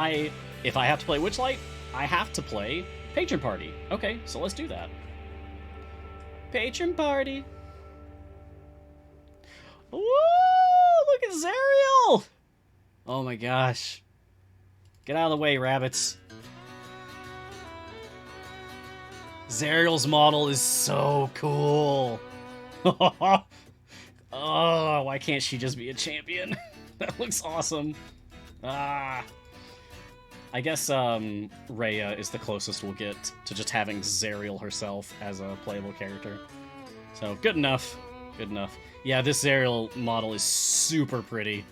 if I have to play Witchlight, I have to play Patron Party. Okay, so let's do that. Patron Party. Woo! Look at Zariel! Oh my gosh. Get out of the way, rabbits. Zariel's model is so cool. Oh, why can't she just be a champion? That looks awesome. I guess Rhea is the closest we'll get to just having Zariel herself as a playable character. So, good enough. Good enough. Yeah, this aerial model is super pretty.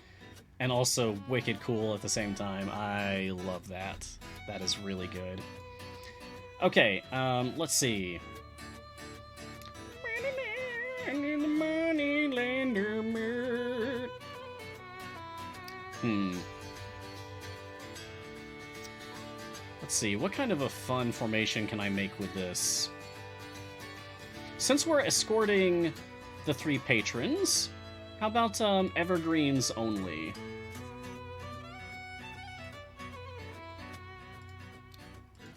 And also wicked cool at the same time. I love that. That is really good. Okay, let's see. Let's see, what kind of a fun formation can I make with this? Since we're escorting the 3 patrons, how about evergreens only?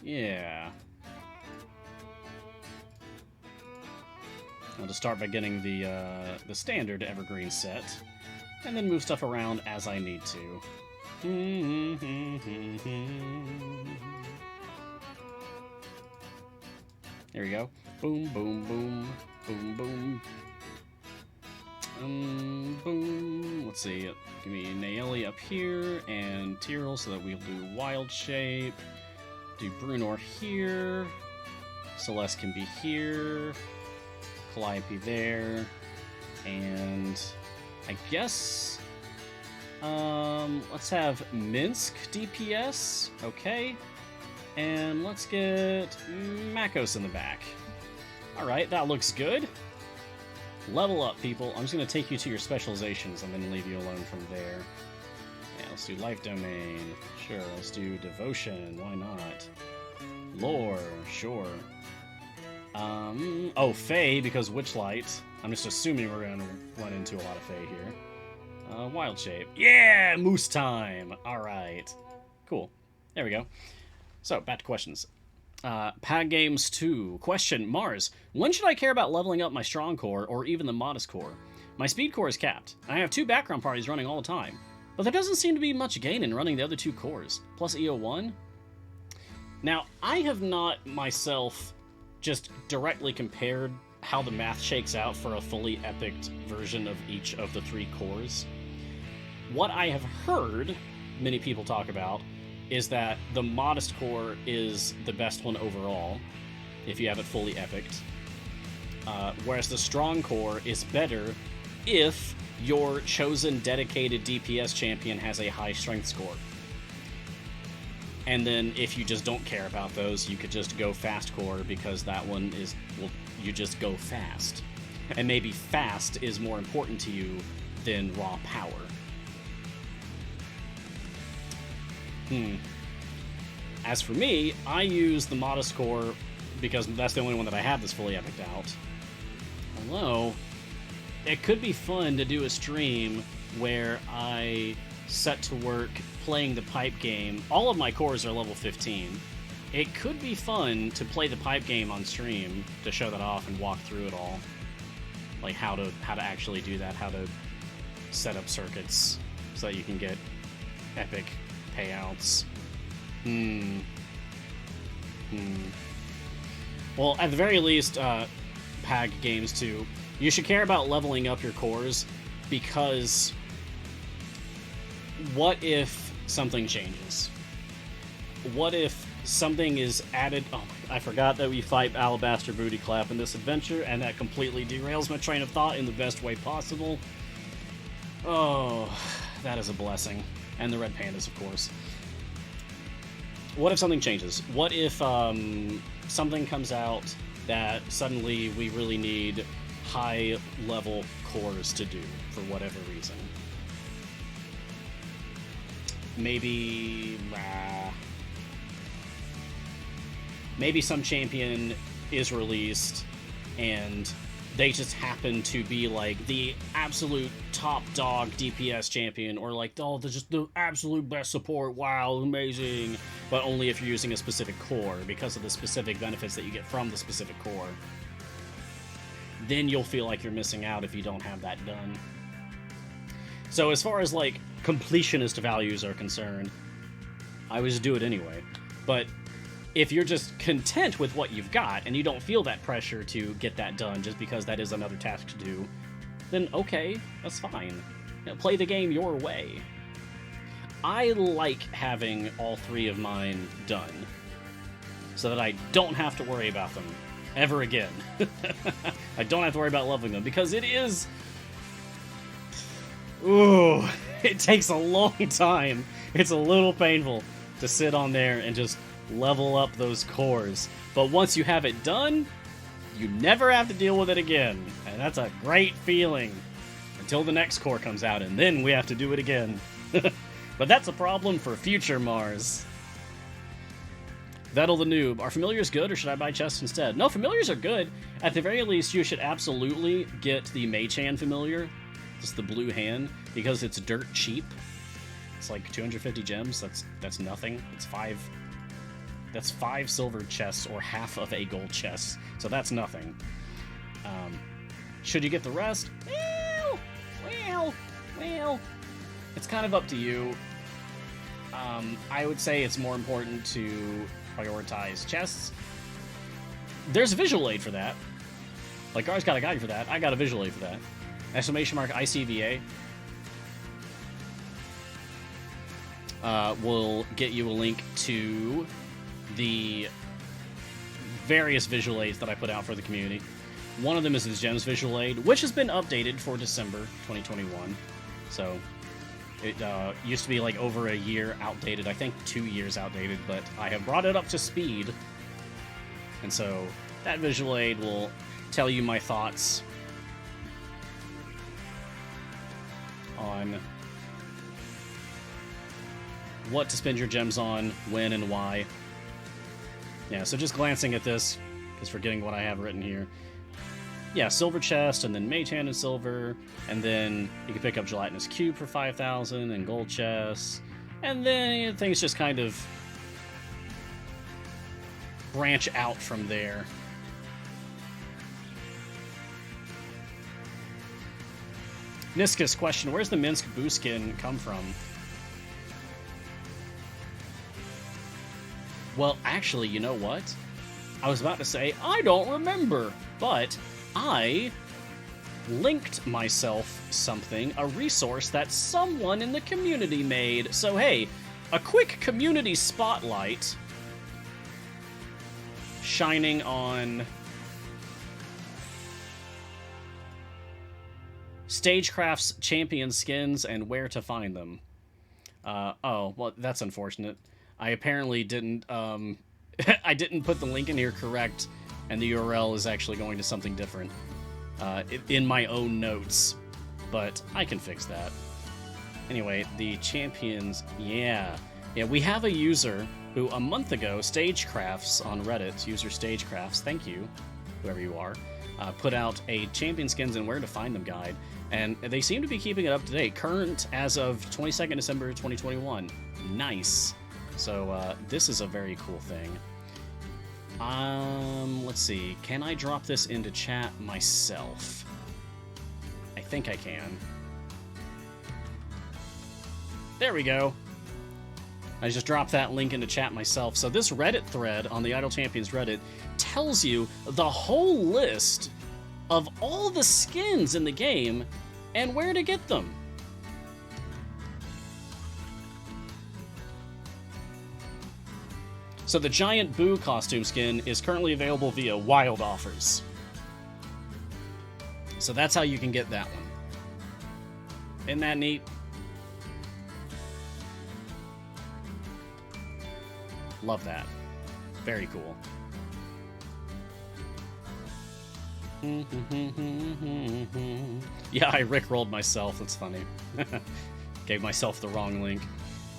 Yeah. I'll just start by getting the standard evergreen set, and then move stuff around as I need to. There we go. Boom, boom, boom, boom, boom. Boom. Let's see. Give me Naeli up here and Tyrell so that we'll do Wild Shape. Do Brunor here. Celeste can be here. Calliope there. And I guess let's have Minsk DPS. Okay. And let's get Makos in the back. Alright, that looks good. Level up, people. I'm just going to take you to your specializations and then leave you alone from there. Yeah, let's do Life Domain. Sure, let's do Devotion. Why not? Lore. Sure. Oh, Fae, because Witchlight. I'm just assuming we're going to run into a lot of Fae here. Wild Shape. Yeah! Moose time! Alright. Cool. There we go. So, back to questions. Pag Games 2. Question, Mars. When should I care about leveling up my Strong Core or even the Modest Core? My Speed Core is capped. I have 2 background parties running all the time. But there doesn't seem to be much gain in running the other 2 cores. Plus EO1? Now, I have not myself just directly compared how the math shakes out for a fully epicked version of each of the 3 cores. What I have heard many people talk about is that the Modest Core is the best one overall, if you have it fully epicked. Whereas the Strong Core is better if your chosen dedicated DPS champion has a high strength score. And then if you just don't care about those, you could just go Fast Core, because that one is, well, you just go fast. And maybe fast is more important to you than raw power. As for me, I use the Modest Core because that's the only one that I have that's fully epicked out. Although, it could be fun to do a stream where I set to work playing the pipe game. All of my cores are level 15. It could be fun to play the pipe game on stream to show that off and walk through it all. Like how to actually do that, how to set up circuits so that you can get epic payouts. Well, at the very least, Pag Games 2, you should care about leveling up your cores, because what if something changes? What if something is added? Oh, I forgot that we fight Alabaster Booty Clap in this adventure, and that completely derails my train of thought in the best way possible. Oh, that is a blessing. And the Red Pandas, of course. What if something changes? What if something comes out that suddenly we really need high-level cores to do for whatever reason? Maybe some champion is released and they just happen to be like the absolute top dog DPS champion, or like, oh, they're just the absolute best support, wow, amazing, but only if you're using a specific core because of the specific benefits that you get from the specific core. Then you'll feel like you're missing out if you don't have that done. So as far as like completionist values are concerned, I would just do it anyway. But if you're just content with what you've got and you don't feel that pressure to get that done just because that is another task to do, then okay, that's fine. You know, play the game your way. I like having all 3 of mine done so that I don't have to worry about them ever again. I don't have to worry about leveling them, because it is... Ooh, it takes a long time. It's a little painful to sit on there and just level up those cores. But once you have it done, you never have to deal with it again. And that's a great feeling. Until the next core comes out, and then we have to do it again. But that's a problem for future Mars. Vettel the Noob. Are familiars good, or should I buy chests instead? No, familiars are good. At the very least, you should absolutely get the Mei-chan familiar. Just the blue hand, because it's dirt cheap. It's like 250 gems. That's nothing. That's 5 silver chests, or half of a gold chest. So that's nothing. Should you get the rest? Well, it's kind of up to you. I would say it's more important to prioritize chests. There's a visual aid for that. Like, Gar's got a guide for that. I got a visual aid for that. Exclamation mark ICVA will get you a link to the various visual aids that I put out for the community. One of them is the Gems visual aid, which has been updated for December 2021. So it used to be like over a year outdated, I think 2 years outdated, but I have brought it up to speed. And so that visual aid will tell you my thoughts on what to spend your gems on, when, and why. Yeah, so just glancing at this, because forgetting what I have written here. Yeah, silver chest, and then Mei-chan and silver, and then you can pick up gelatinous cube for 5,000, and gold chests, and then things just kind of branch out from there. Niskus question, where's the Minsk Boo skin come from? Well, actually, you know what? I was about to say, I don't remember, but I linked myself something, a resource that someone in the community made. So hey, a quick community spotlight shining on Stagecraft's champion skins and where to find them. Oh, well, that's unfortunate. I apparently didn't, I didn't put the link in here correct, and the URL is actually going to something different in my own notes, but I can fix that. Anyway, the champions, yeah, we have a user who a month ago, Stagecrafts on Reddit, user Stagecrafts, thank you, whoever you are, put out a champion skins and where to find them guide, and they seem to be keeping it up to date, current as of 22nd December 2021. Nice. So this is a very cool thing. Let's see. Can I drop this into chat myself? I think I can. There we go. I just dropped that link into chat myself. So this Reddit thread on the Idle Champions Reddit tells you the whole list of all the skins in the game and where to get them. So the Giant Boo costume skin is currently available via Wild Offers. So that's how you can get that one. Isn't that neat? Love that. Very cool. Yeah, I rickrolled myself. That's funny. Gave myself the wrong link.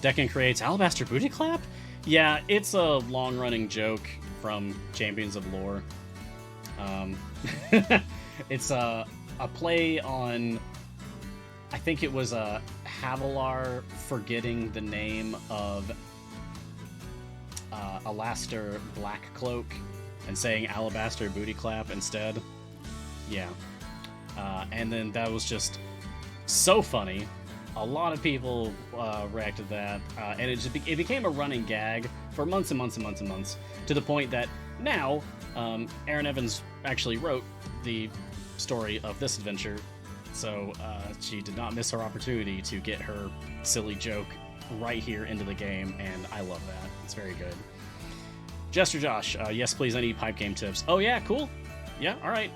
Decken creates Alabaster Booty Clap? Yeah, it's a long-running joke from Champions of Lore. It's a play on... I think it was Havilar forgetting the name of Alastair Blackcloak and saying Alabaster Booty Clap instead. Yeah. And then that was just so funny. A lot of people reacted to that, and it became a running gag for months and months and months and months, to the point that now Erin Evans actually wrote the story of this adventure, so she did not miss her opportunity to get her silly joke right here into the game, and I love that. It's very good. Jester Josh, yes, please, I need pipe game tips. Oh, yeah, cool. Yeah, all right.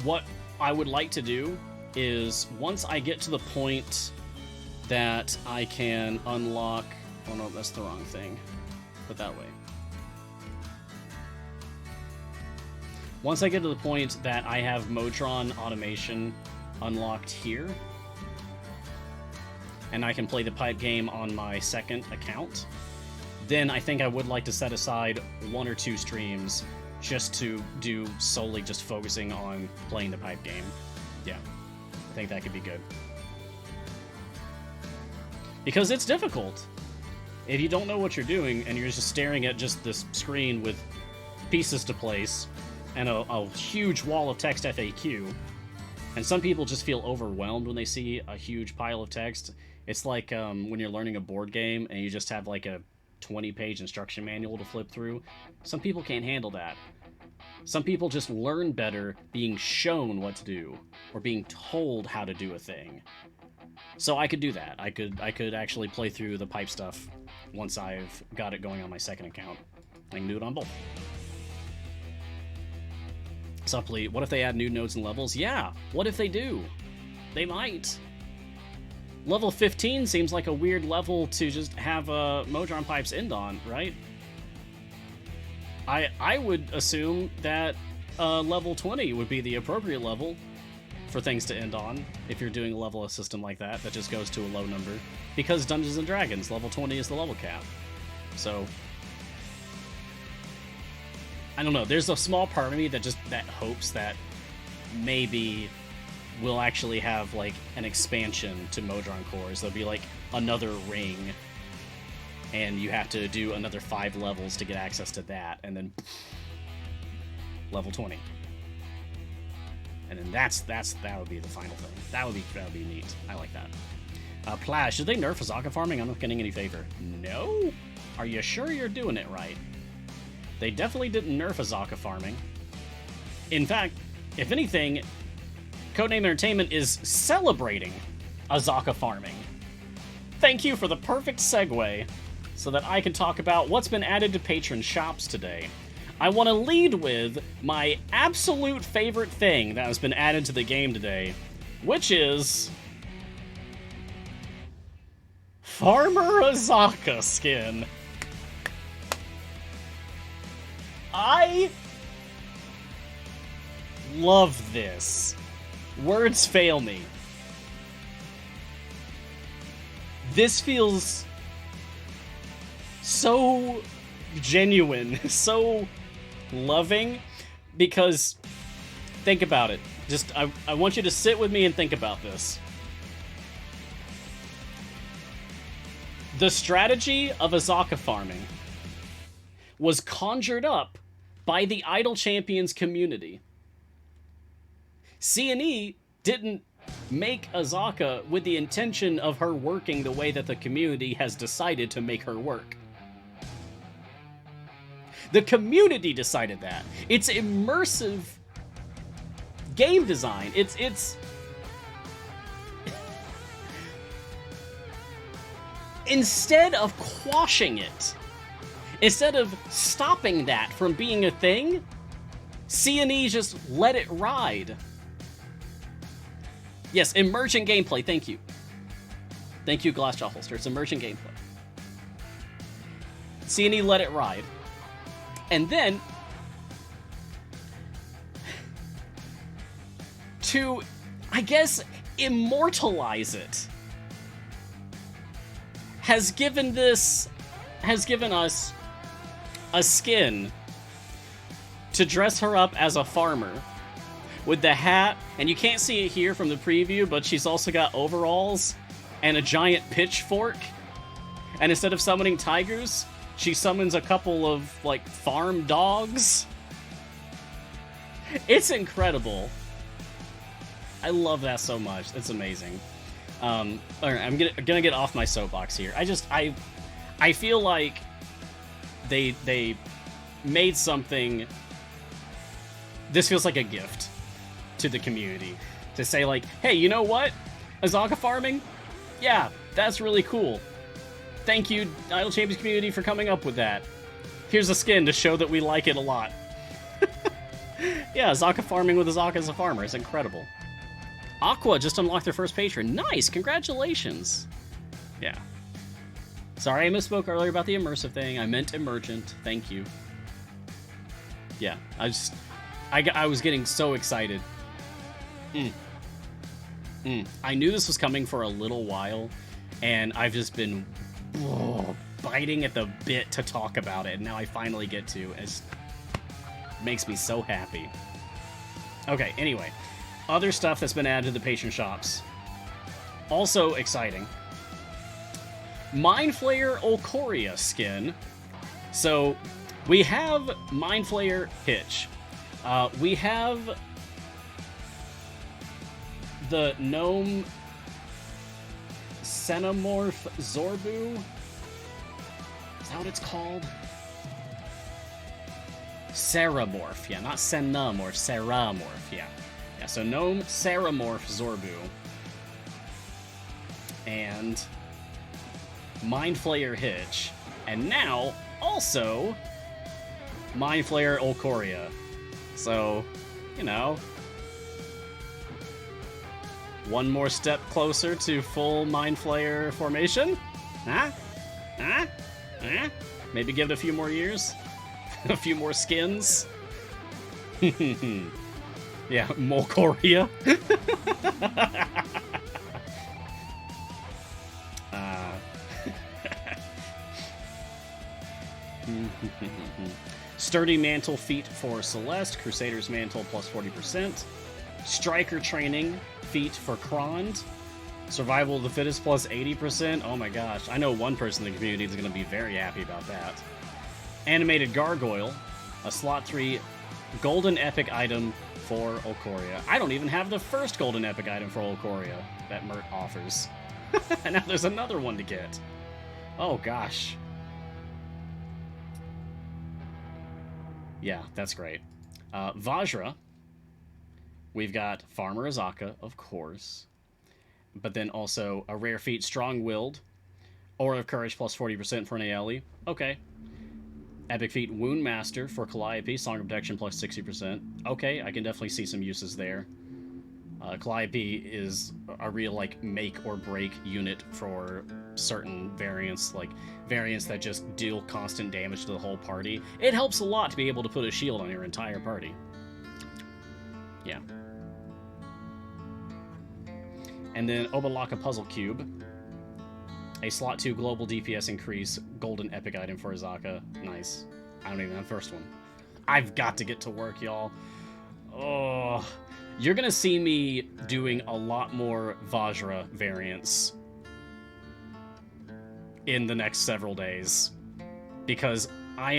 What I would like to do is once I get to the point that I can unlock... Oh, no, that's the wrong thing. Put that way. Once I get to the point that I have Modron automation unlocked here, and I can play the pipe game on my second account, then I think I would like to set aside 1 or 2 streams just to do solely just focusing on playing the pipe game. Yeah, I think that could be good. Because it's difficult. If you don't know what you're doing and you're just staring at just this screen with pieces to place and a huge wall of text FAQ, and some people just feel overwhelmed when they see a huge pile of text. It's like when you're learning a board game and you just have like a 20-page instruction manual to flip through. Some people can't handle that. Some people just learn better being shown what to do or being told how to do a thing. So I could do that. I could actually play through the pipe stuff once I've got it going on my second account. I can do it on both. Supply, what if they add new nodes and levels? Yeah, what if they do? They might. Level 15 seems like a weird level to just have Modron pipes end on, right? I would assume that level 20 would be the appropriate level for things to end on if you're doing a level of system like that just goes to a low number. Because Dungeons & Dragons, level 20 is the level cap. So, I don't know. There's a small part of me that hopes that maybe we'll actually have like an expansion to Modron cores. There'll be like another ring, and you have to do another 5 levels to get access to that, and then level 20. And then that would be the final thing. That would be neat. I like that. Plash, did they nerf Azaka farming? I'm not getting any favor. No? Are you sure you're doing it right? They definitely didn't nerf Azaka farming. In fact, if anything, Codename Entertainment is celebrating Azaka farming. Thank you for the perfect segue so that I can talk about what's been added to patron shops today. I want to lead with my absolute favorite thing that has been added to the game today, which is Farmer Azaka skin. I love this. Words fail me. This feels so genuine, so loving, because think about it. Just, I want you to sit with me and think about this. The strategy of Azaka farming was conjured up by the Idle Champions community. C&E didn't make Azaka with the intention of her working the way that the community has decided to make her work. The community decided that. It's immersive game design. It's instead of quashing it, instead of stopping that from being a thing, C&E just let it ride. Yes, emergent gameplay, thank you. Thank you, Glassjaw Holster. It's emergent gameplay. C&E let it ride. And then, to, I guess, immortalize it, has given us a skin to dress her up as a farmer with the hat, and you can't see it here from the preview, but she's also got overalls and a giant pitchfork, and instead of summoning tigers, she summons a couple of, like, farm dogs. It's incredible. I love that so much. It's amazing. Alright, I'm gonna get off my soapbox here. I feel like they made something... This feels like a gift to the community. To say, like, hey, you know what? Azaka farming? Yeah, that's really cool. Thank you, Idle Champions community, for coming up with that. Here's a skin to show that we like it a lot. Yeah, Zaka farming with Zaka as a farmer is incredible. Aqua just unlocked their first patron. Nice, congratulations. Yeah. Sorry I misspoke earlier about the immersive thing. I meant emergent. Thank you. Yeah, I was getting so excited. I knew this was coming for a little while, and I've just been biting at the bit to talk about it, and now I finally get to. It makes me so happy. Okay, anyway. Other stuff that's been added to the patron shops. Also exciting. Mind Flayer Alkorea skin. So, we have Mind Flayer Hitch. We have the Gnome Xenomorph Zorbu. Is that what it's called? Ceramorph. Yeah, not Xenomorph, Ceramorph. Yeah. Yeah, so Gnome Ceramorph Zorbu. And Mind Flayer Hitch. And now, also, Mind Flayer Alkorea. So, you know, one more step closer to full Mind Flayer formation? Huh? Huh? Huh? Maybe give it a few more years? A few more skins? Yeah, Molkoria. Sturdy Mantle feat for Celeste, Crusader's Mantle plus 40%, Striker Training feat for Krond, Survival of the Fittest plus 80%. Oh my gosh, I know one person in the community is going to be very happy about that. Animated Gargoyle, a slot 3 Golden Epic item for Alkorea. I don't even have the first Golden Epic item for Alkorea that Mert offers. And now there's another one to get. Oh gosh. Yeah, that's great. Vajra. We've got Farmer Azaka, of course. But then also a rare feat, Strong-Willed. Aura of Courage plus 40% for an Aeli. Okay. Epic feat, Wound Master for Calliope, Song of Protection plus 60%. Okay, I can definitely see some uses there. Calliope is a real, like, make or break unit for certain variants, like variants that just deal constant damage to the whole party. It helps a lot to be able to put a shield on your entire party. Yeah. And then Obalaka Puzzle Cube. A slot 2 global DPS increase, golden epic item for Azaka. Nice. I don't even have the first one. I've got to get to work, y'all. Oh, you're gonna see me doing a lot more Vajra variants in the next several days. Because I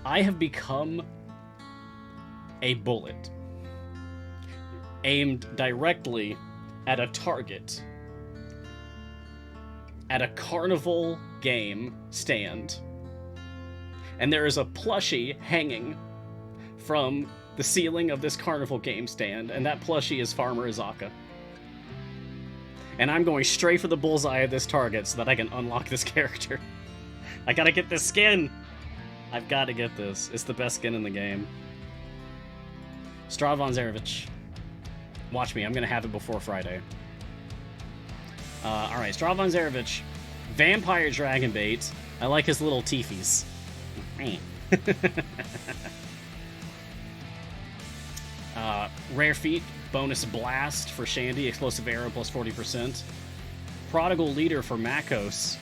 have become a bullet aimed directly at a target at a carnival game stand. And there is a plushie hanging from the ceiling of this carnival game stand, and that plushie is Farmer Azaka. And I'm going straight for the bullseye of this target so that I can unlock this character. I gotta get this skin! I've gotta get this. It's the best skin in the game. Stravan Zarevich. Watch me, I'm gonna have it before Friday. Alright, Stravan Zarevich. Vampire Dragonbait. I like his little teefies. Rare feat, bonus blast for Shandy, explosive arrow plus 40%. Prodigal Leader for Makos,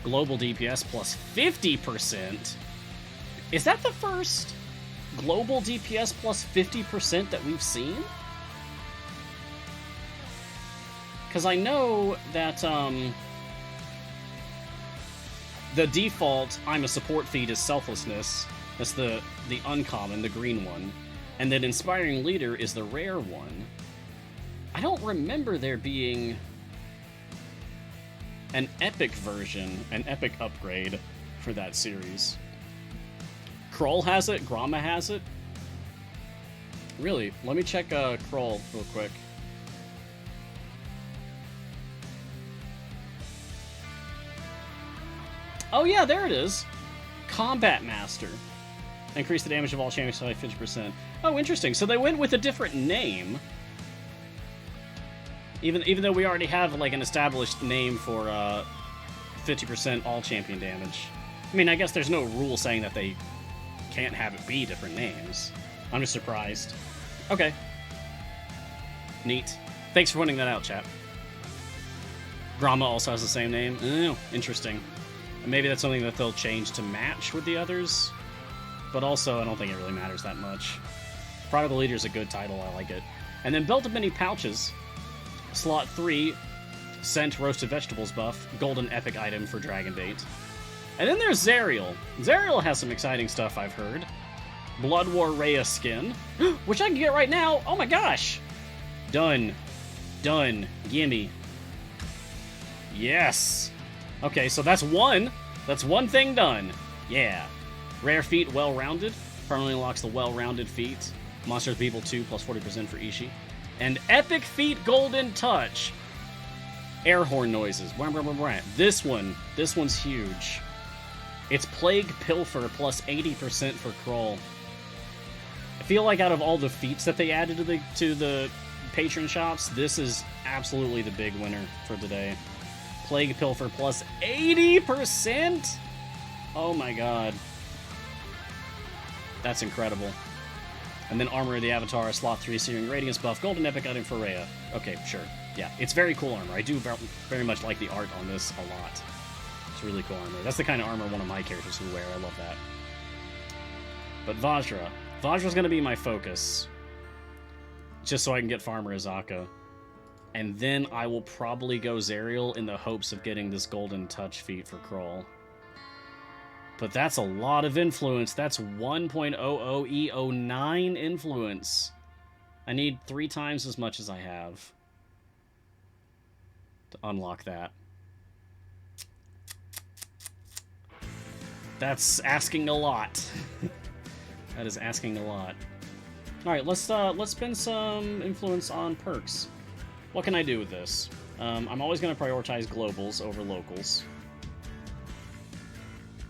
global DPS plus 50%. Is that the first global DPS plus 50% that we've seen? Because I know that the default I'm a support feat is Selflessness. That's the uncommon, the green one. And then Inspiring Leader is the rare one. I don't remember there being an epic version, an epic upgrade for that series. Kroll has it, Gromma has it. Really, let me check Kroll real quick. Oh yeah, there it is. Combat Master. Increase the damage of all champions by 50%. Oh, interesting. So they went with a different name. Even though we already have like an established name for 50% all champion damage. I mean, I guess there's no rule saying that they can't have it be different names. I'm just surprised. Okay. Neat. Thanks for pointing that out, chat. Gromma also has the same name. Oh, interesting. Maybe that's something that they'll change to match with the others. But also, I don't think it really matters that much. Pride of the Leader is a good title. I like it. And then Belt of Many Pouches. Slot 3, Scent Roasted Vegetables buff. Golden Epic item for Dragon Bait. And then there's Zariel. Zariel has some exciting stuff, I've heard. Blood War Rhea skin, which I can get right now. Oh my gosh. Done. Done. Gimme. Yes. Okay, so that's one. That's one thing done. Yeah. Rare feat, well-rounded. Permanently unlocks the well-rounded feat. Monsters People 2, plus 40% for Ishii. And Epic Feat Golden Touch. Air horn noises. This one's huge. It's Plague Pilfer, plus 80% for Kroll. I feel like out of all the feats that they added to the patron shops, this is absolutely the big winner for today. Plague Pilfer plus 80%? Oh my god. That's incredible. And then Armor of the Avatar, Slot 3, Searing Radiance buff, Golden Epic item for Rhea. Okay, sure. Yeah, it's very cool armor. I do very much like the art on this a lot. It's really cool armor. That's the kind of armor one of my characters will wear. I love that. But Vajra. Vajra's going to be my focus. Just so I can get Farmer Azaka. And then I will probably go Zariel in the hopes of getting this Golden Touch feat for Kroll. But that's a lot of influence. That's 1.00E09 influence. I need 3 times as much as I have to unlock that. That's asking a lot. That is asking a lot. All right, let's spend some influence on perks. What can I do with this? I'm always going to prioritize globals over locals,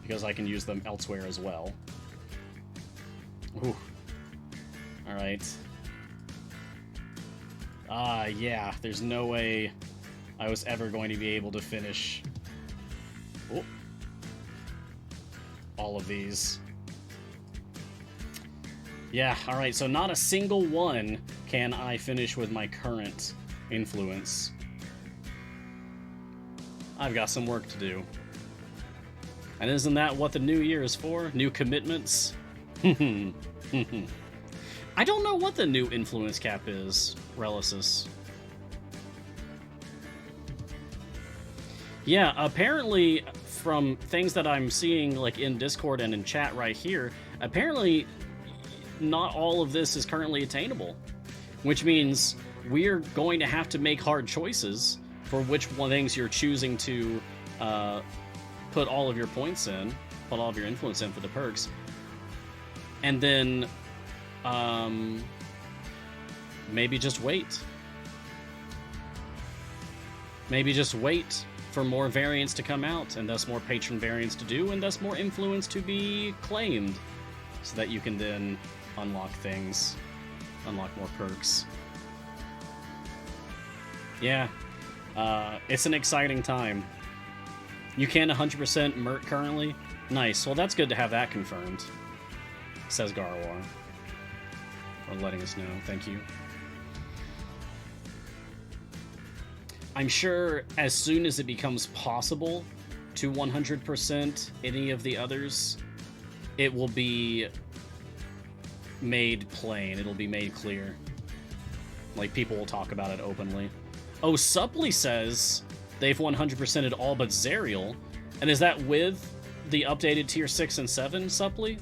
because I can use them elsewhere as well. Ooh. Alright. Yeah, there's no way I was ever going to be able to finish all of these. Yeah, alright, so not a single one can I finish with my current influence. I've got some work to do. And isn't that what the new year is for? New commitments? I don't know what the new influence cap is, Relicis. Yeah, apparently from things that I'm seeing like in Discord and in chat right here, apparently not all of this is currently attainable. Which means we're going to have to make hard choices for which one things you're choosing to put all of your points in, put all of your influence in for the perks, and then maybe just wait. Maybe just wait for more variants to come out, and thus more patron variants to do, and thus more influence to be claimed, so that you can then unlock things, unlock more perks. Yeah, it's an exciting time. You can 100% Mert currently? Nice. Well, that's good to have that confirmed, says Garwar. For letting us know. Thank you. I'm sure as soon as it becomes possible to 100% any of the others, it will be made plain. It'll be made clear. Like, people will talk about it openly. Oh, Supply says they've 100%ed all but Zariel. And is that with the updated Tier 6 and 7 Supply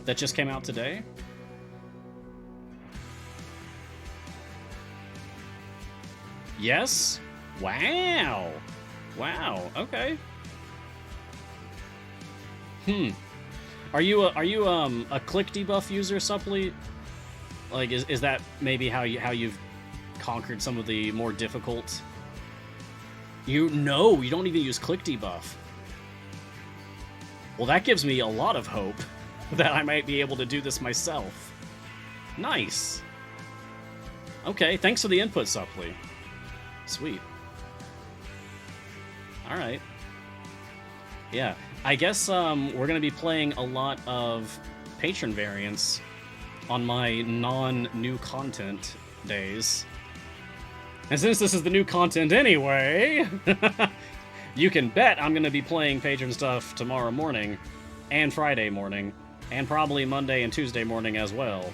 that just came out today? Yes? Wow. Wow, okay. Are you a click debuff user, Supply? Like, is that maybe how you've conquered some of the more difficult? You don't even use click debuff. Well, that gives me a lot of hope that I might be able to do this myself. Nice. Okay, thanks for the input, Supply. Sweet. Alright. Yeah, I guess we're going to be playing a lot of Patron variants on my non-new content days. And since this is the new content anyway, you can bet I'm going to be playing Patron stuff tomorrow morning, and Friday morning, and probably Monday and Tuesday morning as well.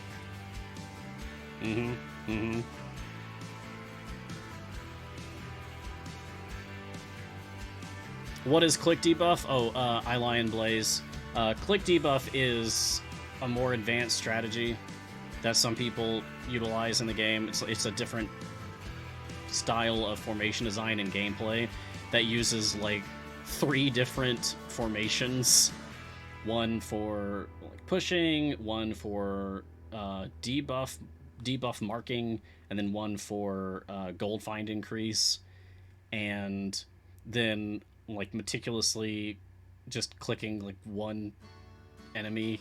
What is click debuff? Oh, Eyelion Blaze. Click debuff is a more advanced strategy that some people utilize in the game. It's a different style of formation design and gameplay that uses like 3 different formations. One for like pushing, one for debuff marking, and then one for gold find increase, and then like meticulously just clicking like one enemy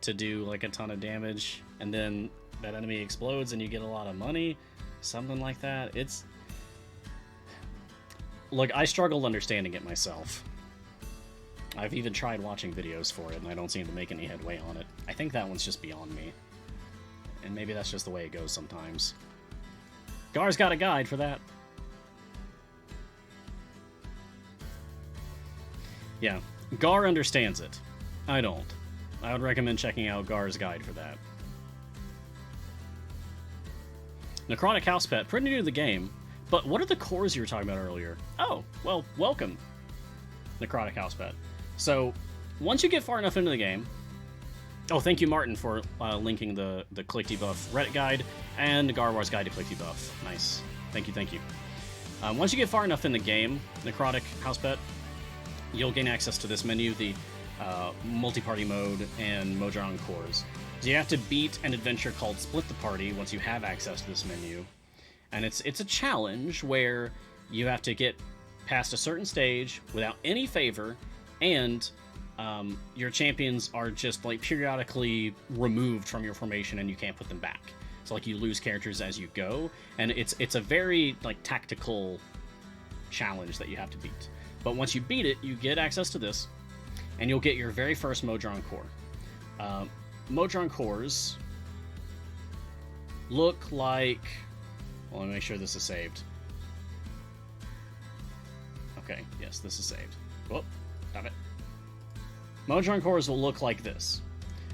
to do like a ton of damage, and then that enemy explodes and you get a lot of money, something like that. It's look, I struggled understanding it myself. I've even tried watching videos for it and I don't seem to make any headway on it. I think that one's just beyond me, and maybe that's just the way it goes sometimes. Gar's got a guide for that. Yeah, Gar understands it. I don't. I would recommend checking out Gar's guide for that. Necrotic House Pet, pretty new to the game, but what are the cores you were talking about earlier? Oh, well, welcome, Necrotic House Pet. So, once you get far enough into the game... Oh, thank you, Martin, for linking the Click Debuff Reddit guide and Garwar's guide to Click Debuff. Nice. Thank you, thank you. Once you get far enough in the game, Necrotic House Pet, you'll gain access to this menu, the multi-party mode and Mojang cores. So you have to beat an adventure called Split the Party once you have access to this menu. And it's a challenge where you have to get past a certain stage without any favor, and your champions are just like periodically removed from your formation and you can't put them back. So like you lose characters as you go, and it's a very like tactical challenge that you have to beat. But once you beat it, you get access to this, and you'll get your very first Mojang core. Mojang cores look like... Well, let me make sure this is saved. Okay, yes, this is saved. Whoop, stop it. Mojang cores will look like this,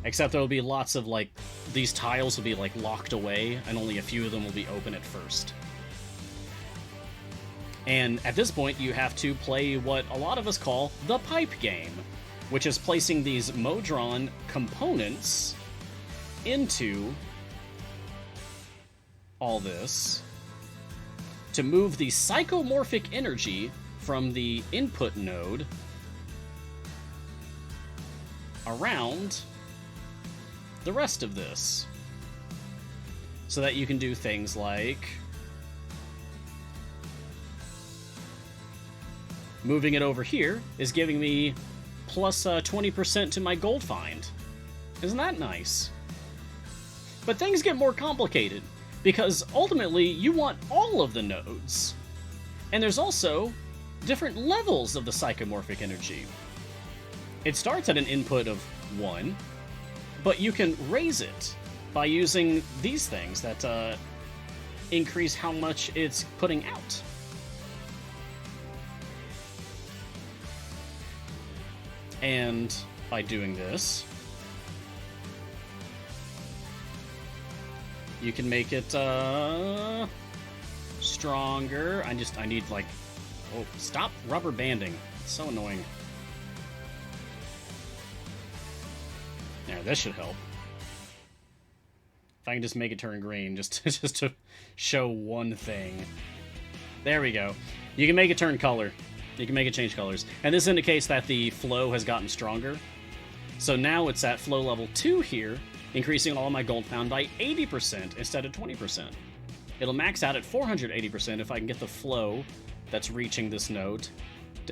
except there will be lots of, like, these tiles will be, like, locked away, and only a few of them will be open at first. And at this point, you have to play what a lot of us call the pipe game, which is placing these Modron components into all this to move the psychomorphic energy from the input node around the rest of this, so that you can do things like moving it over here is giving me plus 20% to my gold find. Isn't that nice? But things get more complicated, because ultimately you want all of the nodes. And there's also different levels of the psychomorphic energy. It starts at an input of 1, but you can raise it by using these things that increase how much it's putting out. And by doing this, you can make it stronger. I need like... Oh, stop rubber banding. It's so annoying. There, this should help. If I can just make it turn green, just to show one thing. There we go. You can make it turn color. You can make it change colors. And this indicates that the flow has gotten stronger. So now it's at flow level 2 here, increasing all my gold found by 80% instead of 20%. It'll max out at 480% if I can get the flow that's reaching this node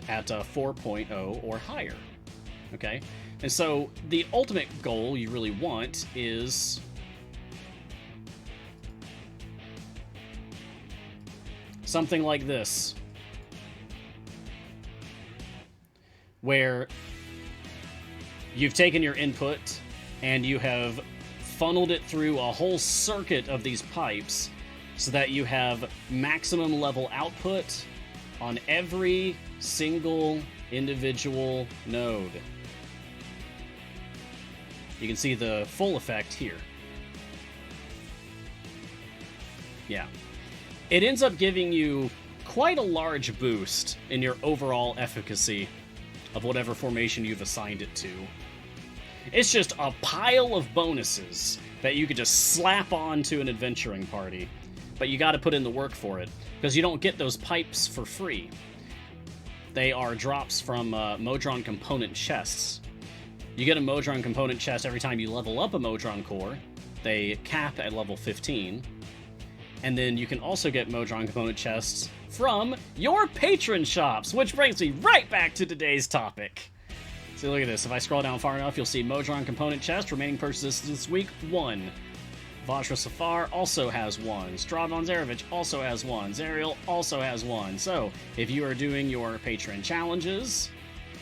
at 4.0 or higher. Okay? And so the ultimate goal you really want is something like this, where you've taken your input and you have funneled it through a whole circuit of these pipes so that you have maximum level output on every single individual node. You can see the full effect here. Yeah. It ends up giving you quite a large boost in your overall efficacy of whatever formation you've assigned it to. It's just a pile of bonuses that you could just slap on to an adventuring party. But you gotta put in the work for it, because you don't get those pipes for free. They are drops from Modron component chests. You get a Modron component chest every time you level up a Modron core. They cap at level 15. And then you can also get Modron component chests from your patron shops, which brings me right back to today's topic. So look at this. If I scroll down far enough, you'll see Modron component chest. Remaining purchases this week, 1. Vajra Safar also has 1. Stradon Zarevich also has 1. Zariel also has 1. So, if you are doing your patron challenges,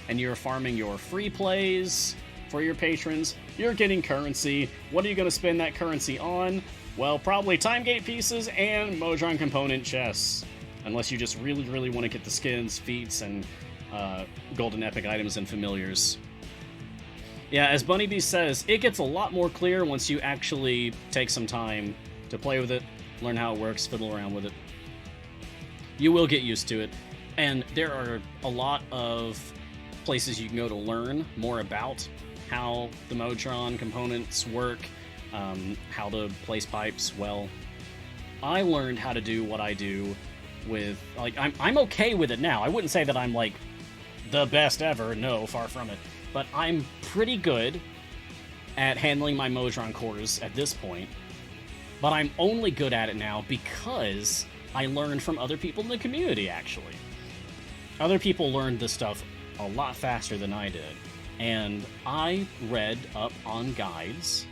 and you're farming your free plays for your patrons, you're getting currency. What are you going to spend that currency on? Well, probably time gate pieces and Modron component chests. Unless you just really, really want to get the skins, feats, and golden epic items and familiars. Yeah, as Bunnybee says, it gets a lot more clear once you actually take some time to play with it, learn how it works, fiddle around with it. You will get used to it, and there are a lot of places you can go to learn more about how the Modron components work, how to place pipes well. I learned how to do what I do with, like, I'm okay with it now. I wouldn't say that I'm, like, the best ever. No, far from it. But I'm pretty good at handling my Modron cores at this point. But I'm only good at it now because I learned from other people in the community, actually. Other people learned this stuff a lot faster than I did. And I read up on guides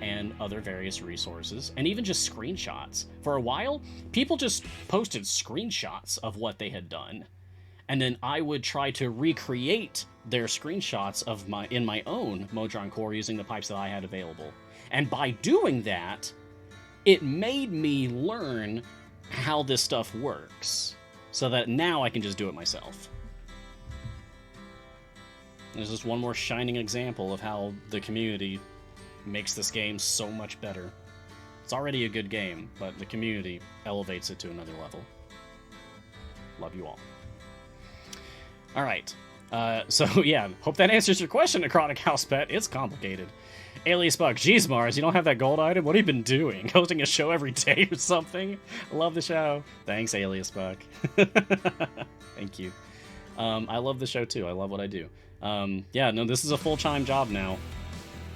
and other various resources, and even just screenshots. For a while, people just posted screenshots of what they had done. And then I would try to recreate their screenshots of in my own Modron core using the pipes that I had available. And by doing that, it made me learn how this stuff works, so that now I can just do it myself. There's just one more shining example of how the community makes this game so much better. It's already a good game, but the community elevates it to another level. Love you all. Alright, so yeah, hope that answers your question, Necrotic House Pet. It's complicated. Alias Buck, geez Mars, you don't have that gold item? What have you been doing? Hosting a show every day or something? Love the show. Thanks, Alias Buck. Thank you. I love the show too. I love what I do. Yeah, no, this is a full-time job now.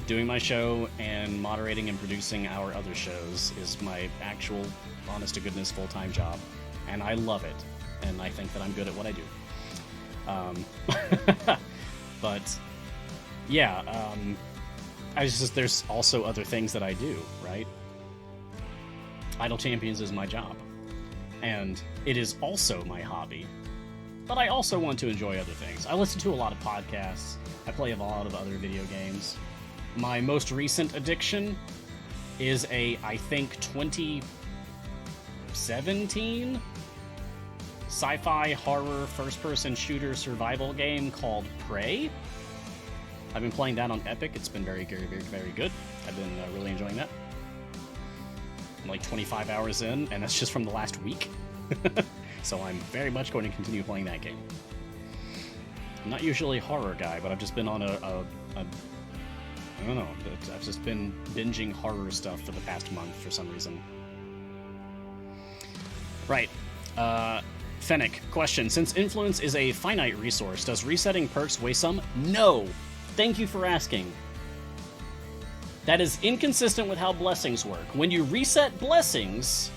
Doing my show and moderating and producing our other shows is my actual, honest-to-goodness, full-time job. And I love it. And I think that I'm good at what I do. But, yeah, there's also other things that I do, right? Idle Champions is my job. And it is also my hobby. But I also want to enjoy other things. I listen to a lot of podcasts. I play a lot of other video games. My most recent addiction is I think, 2017 sci-fi horror first-person shooter survival game called Prey. I've been playing that on Epic. It's been very, very, very, very good. I've been really enjoying that. I'm like 25 hours in, and that's just from the last week. So I'm very much going to continue playing that game. I'm not usually a horror guy, but I've just been on I don't know, I've just been binging horror stuff for the past month for some reason. Right. Fennec, question. Since influence is a finite resource, does resetting perks weigh some? No! Thank you for asking. That is inconsistent with how blessings work. When you reset blessings,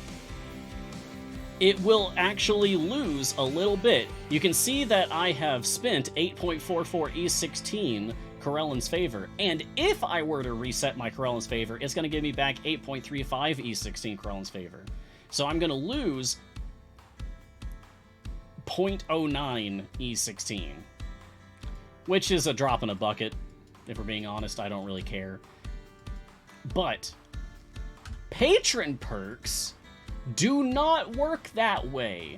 it will actually lose a little bit. You can see that I have spent 8.44 E16 Corellan's Favor, and if I were to reset my Corellan's Favor, it's going to give me back 8.35 E16 Corellan's Favor. So I'm going to lose 0.09 E16, which is a drop in a bucket. If we're being honest, I don't really care. But Patron Perks do not work that way.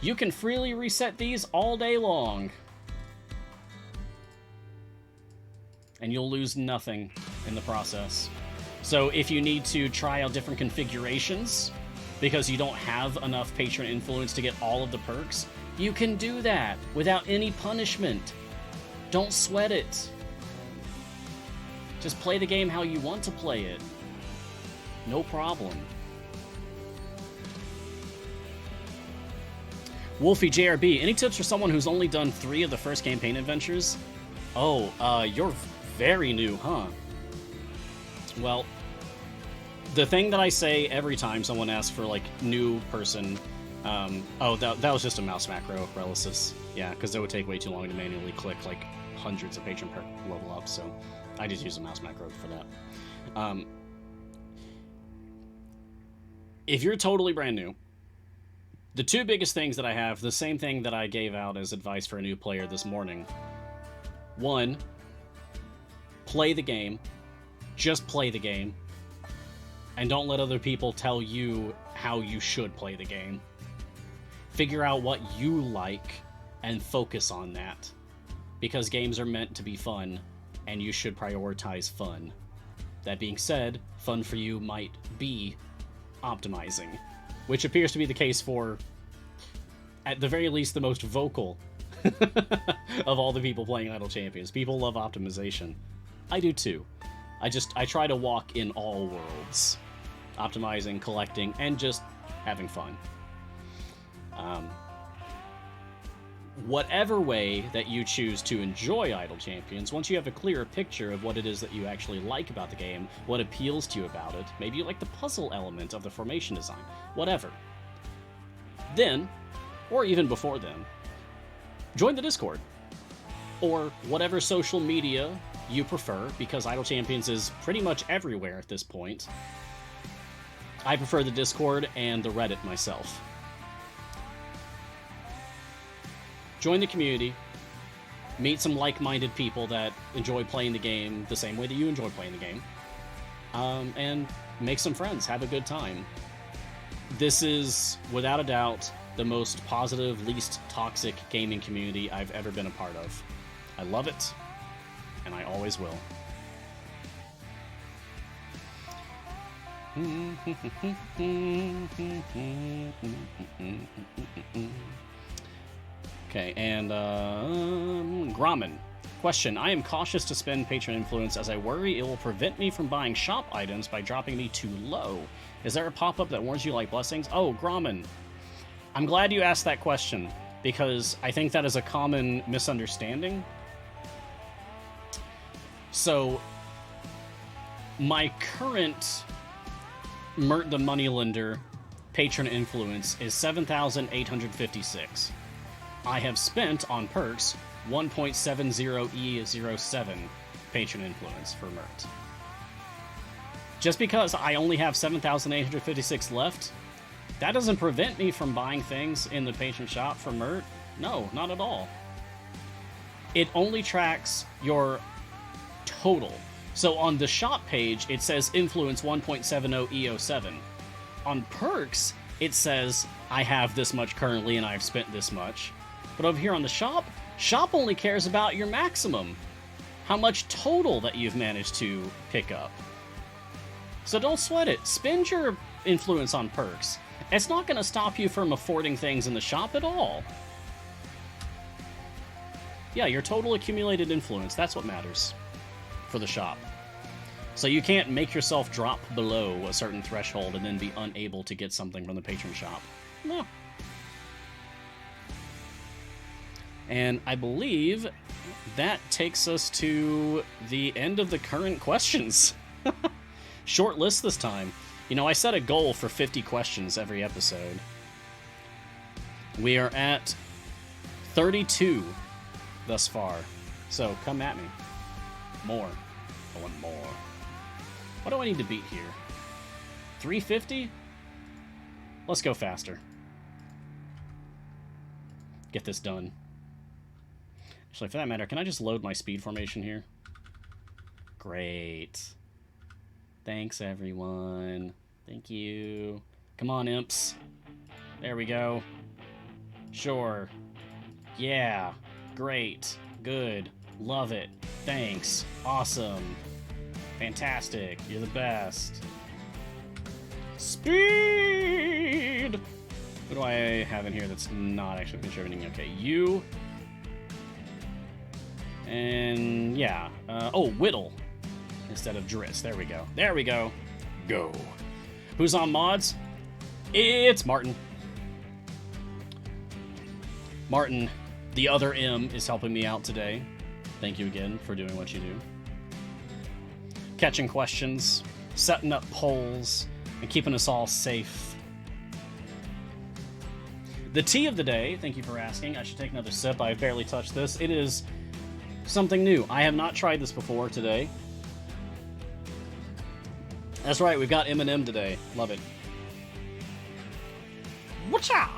You can freely reset these all day long, and you'll lose nothing in the process. So if you need to try out different configurations because you don't have enough patron influence to get all of the perks, you can do that without any punishment. Don't sweat it. Just play the game how you want to play it. No problem. Wolfie JRB, any tips for someone who's only done 3 of the first campaign adventures? Oh, you're very new, huh? Well, the thing that I say every time someone asks for, like, new person... oh, that was just a mouse macro, Relicis. Yeah, because it would take way too long to manually click, like, hundreds of patron perk level up, so I just use a mouse macro for that. If you're totally brand new, the 2 biggest things that I have, the same thing that I gave out as advice for a new player this morning. 1, play the game. Just play the game. And don't let other people tell you how you should play the game. Figure out what you like and focus on that. Because games are meant to be fun, and you should prioritize fun. That being said, fun for you might be optimizing, which appears to be the case for, at the very least, the most vocal of all the people playing Idle Champions. People love optimization. I do too. I try to walk in all worlds. Optimizing, collecting, and just having fun. Whatever way that you choose to enjoy Idle Champions, once you have a clearer picture of what it is that you actually like about the game, what appeals to you about it, maybe you like the puzzle element of the formation design, whatever. Then, or even before then, join the Discord. Or whatever social media you prefer, because Idle Champions is pretty much everywhere at this point. I prefer the Discord and the Reddit myself. Join the community, meet some like-minded people that enjoy playing the game the same way that you enjoy playing the game, and make some friends, have a good time. This is, without a doubt, the most positive, least toxic gaming community I've ever been a part of. I love it, and I always will. Okay, and Grommen. Question. I am cautious to spend patron influence as I worry it will prevent me from buying shop items by dropping me too low. Is there a pop-up that warns you like blessings? Oh, Grommen. I'm glad you asked that question, because I think that is a common misunderstanding. So, my current Mert the Moneylender patron influence is 7,856. I have spent on perks 1.70E07 patron influence for Mert. Just because I only have 7,856 left, that doesn't prevent me from buying things in the patron shop for Mert. No, not at all. It only tracks your total. So on the shop page, it says influence 1.70E07. On perks, it says I have this much currently and I've spent this much. But over here on the shop only cares about your maximum. How much total that you've managed to pick up. So don't sweat it. Spend your influence on perks. It's not going to stop you from affording things in the shop at all. Yeah, your total accumulated influence, that's what matters for the shop. So you can't make yourself drop below a certain threshold and then be unable to get something from the patron shop. No. And I believe that takes us to the end of the current questions. Short list this time. You know, I set a goal for 50 questions every episode. We are at 32 thus far. So come at me. More. I want more. What do I need to beat here? 350? Let's go faster. Get this done. Actually, for that matter, can I just load my speed formation here? Great. Thanks, everyone. Thank you. Come on, imps. There we go. Sure. Yeah. Great. Good. Love it. Thanks. Awesome. Fantastic. You're the best. Speed! What do I have in here that's not actually contributing? Okay, you. And yeah. Oh, Whittle. Instead of Driss. There we go. There we go. Go. Who's on mods? It's Martin. Martin, the other M, is helping me out today. Thank you again for doing what you do. Catching questions, setting up polls, and keeping us all safe. The tea of the day, thank you for asking. I should take another sip. I've barely touched this. It is something new. I have not tried this before today. That's right, we've got M&M today. Love it. Whatcha?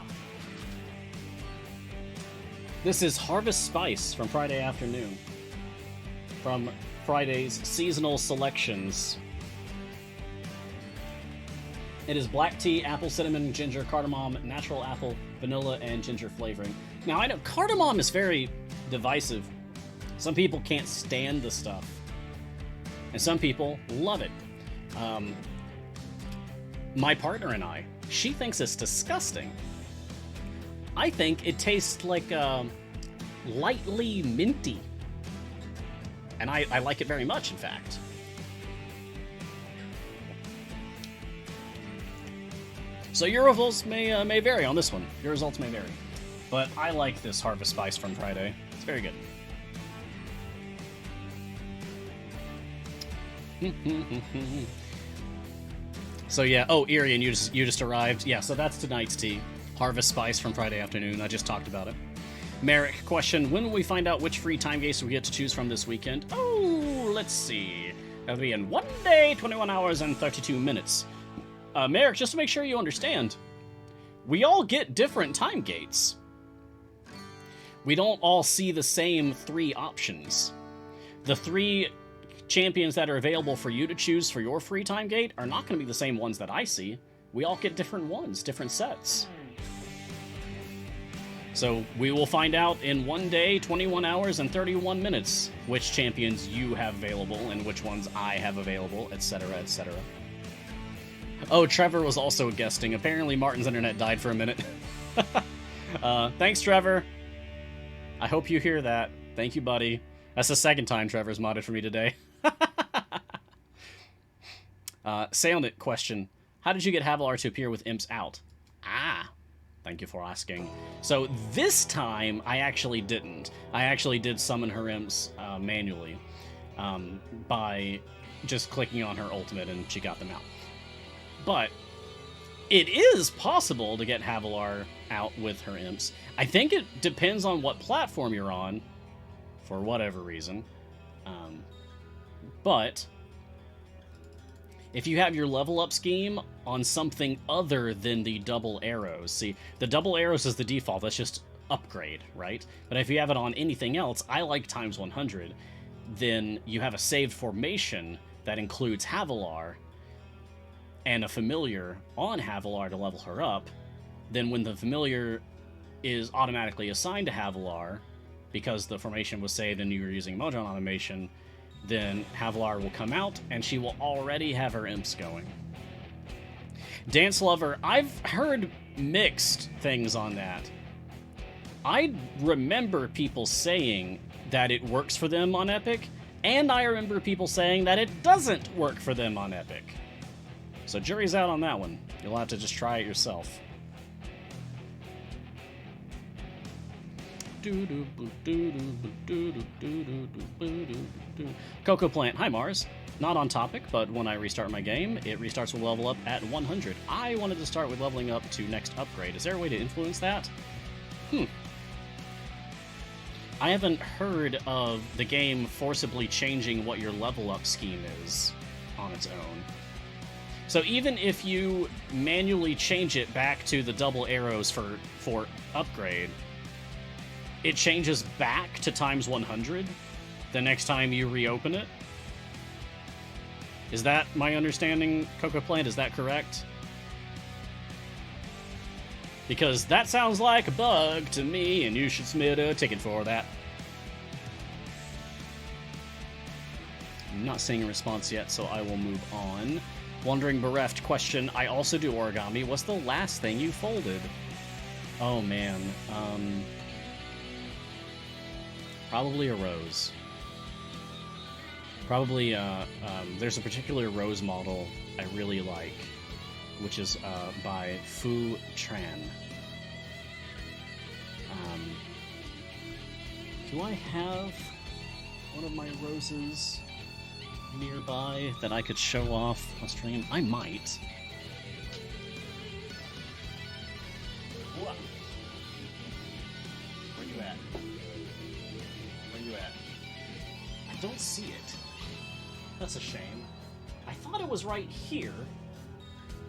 This is Harvest Spice from Friday afternoon. From Friday's seasonal selections. It is black tea, apple, cinnamon, ginger, cardamom, natural apple, vanilla, and ginger flavoring. Now, I know cardamom is very divisive. Some people can't stand the stuff. And some people love it. My partner and I, she thinks it's disgusting. I think it tastes like lightly minty. And I like it very much, in fact. So your results may vary on this one. Your results may vary. But I like this Harvest Spice from Friday. It's very good. So yeah, oh, Irian, you just arrived. Yeah, so that's tonight's tea. Harvest Spice from Friday afternoon. I just talked about it. Merrick, question, when will we find out which free time gates we get to choose from this weekend? Oh, let's see. That'll be in 1 day, 21 hours, and 32 minutes. Merrick, just to make sure you understand, we all get different time gates. We don't all see the same 3 options. The 3 champions that are available for you to choose for your free time gate are not going to be the same ones that I see. We all get different ones, different sets. So we will find out in 1 day, 21 hours, and 31 minutes which champions you have available and which ones I have available, etc., etc. Oh, Trevor was also guesting. Apparently Martin's internet died for a minute. Thanks, Trevor. I hope you hear that. Thank you, buddy. That's the second time Trevor's modded for me today. Sailnit question. How did you get Havilar to appear with imps out? Ah, thank you for asking. So this time, I actually didn't. I actually did summon her imps manually by just clicking on her ultimate, and she got them out. But it is possible to get Havilar out with her imps. I think it depends on what platform you're on, for whatever reason. But if you have your level up scheme on something other than the double arrows, see, the double arrows is the default, that's just upgrade, right? But if you have it on anything else, I like times 100, then you have a saved formation that includes Havilar and a familiar on Havilar to level her up. Then when the familiar is automatically assigned to Havilar, because the formation was saved and you were using Modron automation, then Havilar will come out and she will already have her imps going. Dance Lover, I've heard mixed things on that. I remember people saying that it works for them on Epic, and I remember people saying that it doesn't work for them on Epic. So jury's out on that one. You'll have to just try it yourself. Cocoa Plant, hi Mars. Not on topic, but when I restart my game, it restarts with level up at 100. I wanted to start with leveling up to next upgrade. Is there a way to influence that? I haven't heard of the game forcibly changing what your level up scheme is on its own. So even if you manually change it back to the double arrows for upgrade, it changes back to times 100 the next time you reopen it? Is that my understanding, Coco Plant? Is that correct? Because that sounds like a bug to me, and you should submit a ticket for that. I'm not seeing a response yet, so I will move on. Wandering Bereft question, I also do origami. What's the last thing you folded? Oh, man. Probably a rose. Probably, there's a particular rose model I really like, which is by Fu Tran. Do I have one of my roses nearby that I could show off on stream? I might. Where you at? Where you at? I don't see it. That's a shame. I thought it was right here.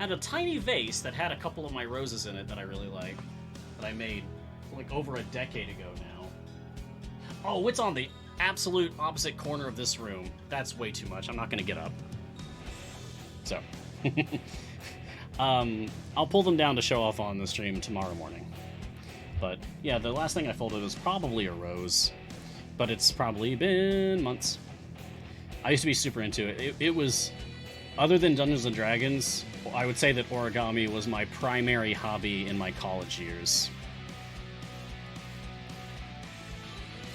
I had a tiny vase that had a couple of my roses in it that I really like, that I made like over a decade ago now. Oh, it's on the absolute opposite corner of this room. That's way too much. I'm not going to get up. So, I'll pull them down to show off on the stream tomorrow morning. But yeah, the last thing I folded was probably a rose, but it's probably been months. I used to be super into it. It was, other than Dungeons & Dragons, I would say that origami was my primary hobby in my college years.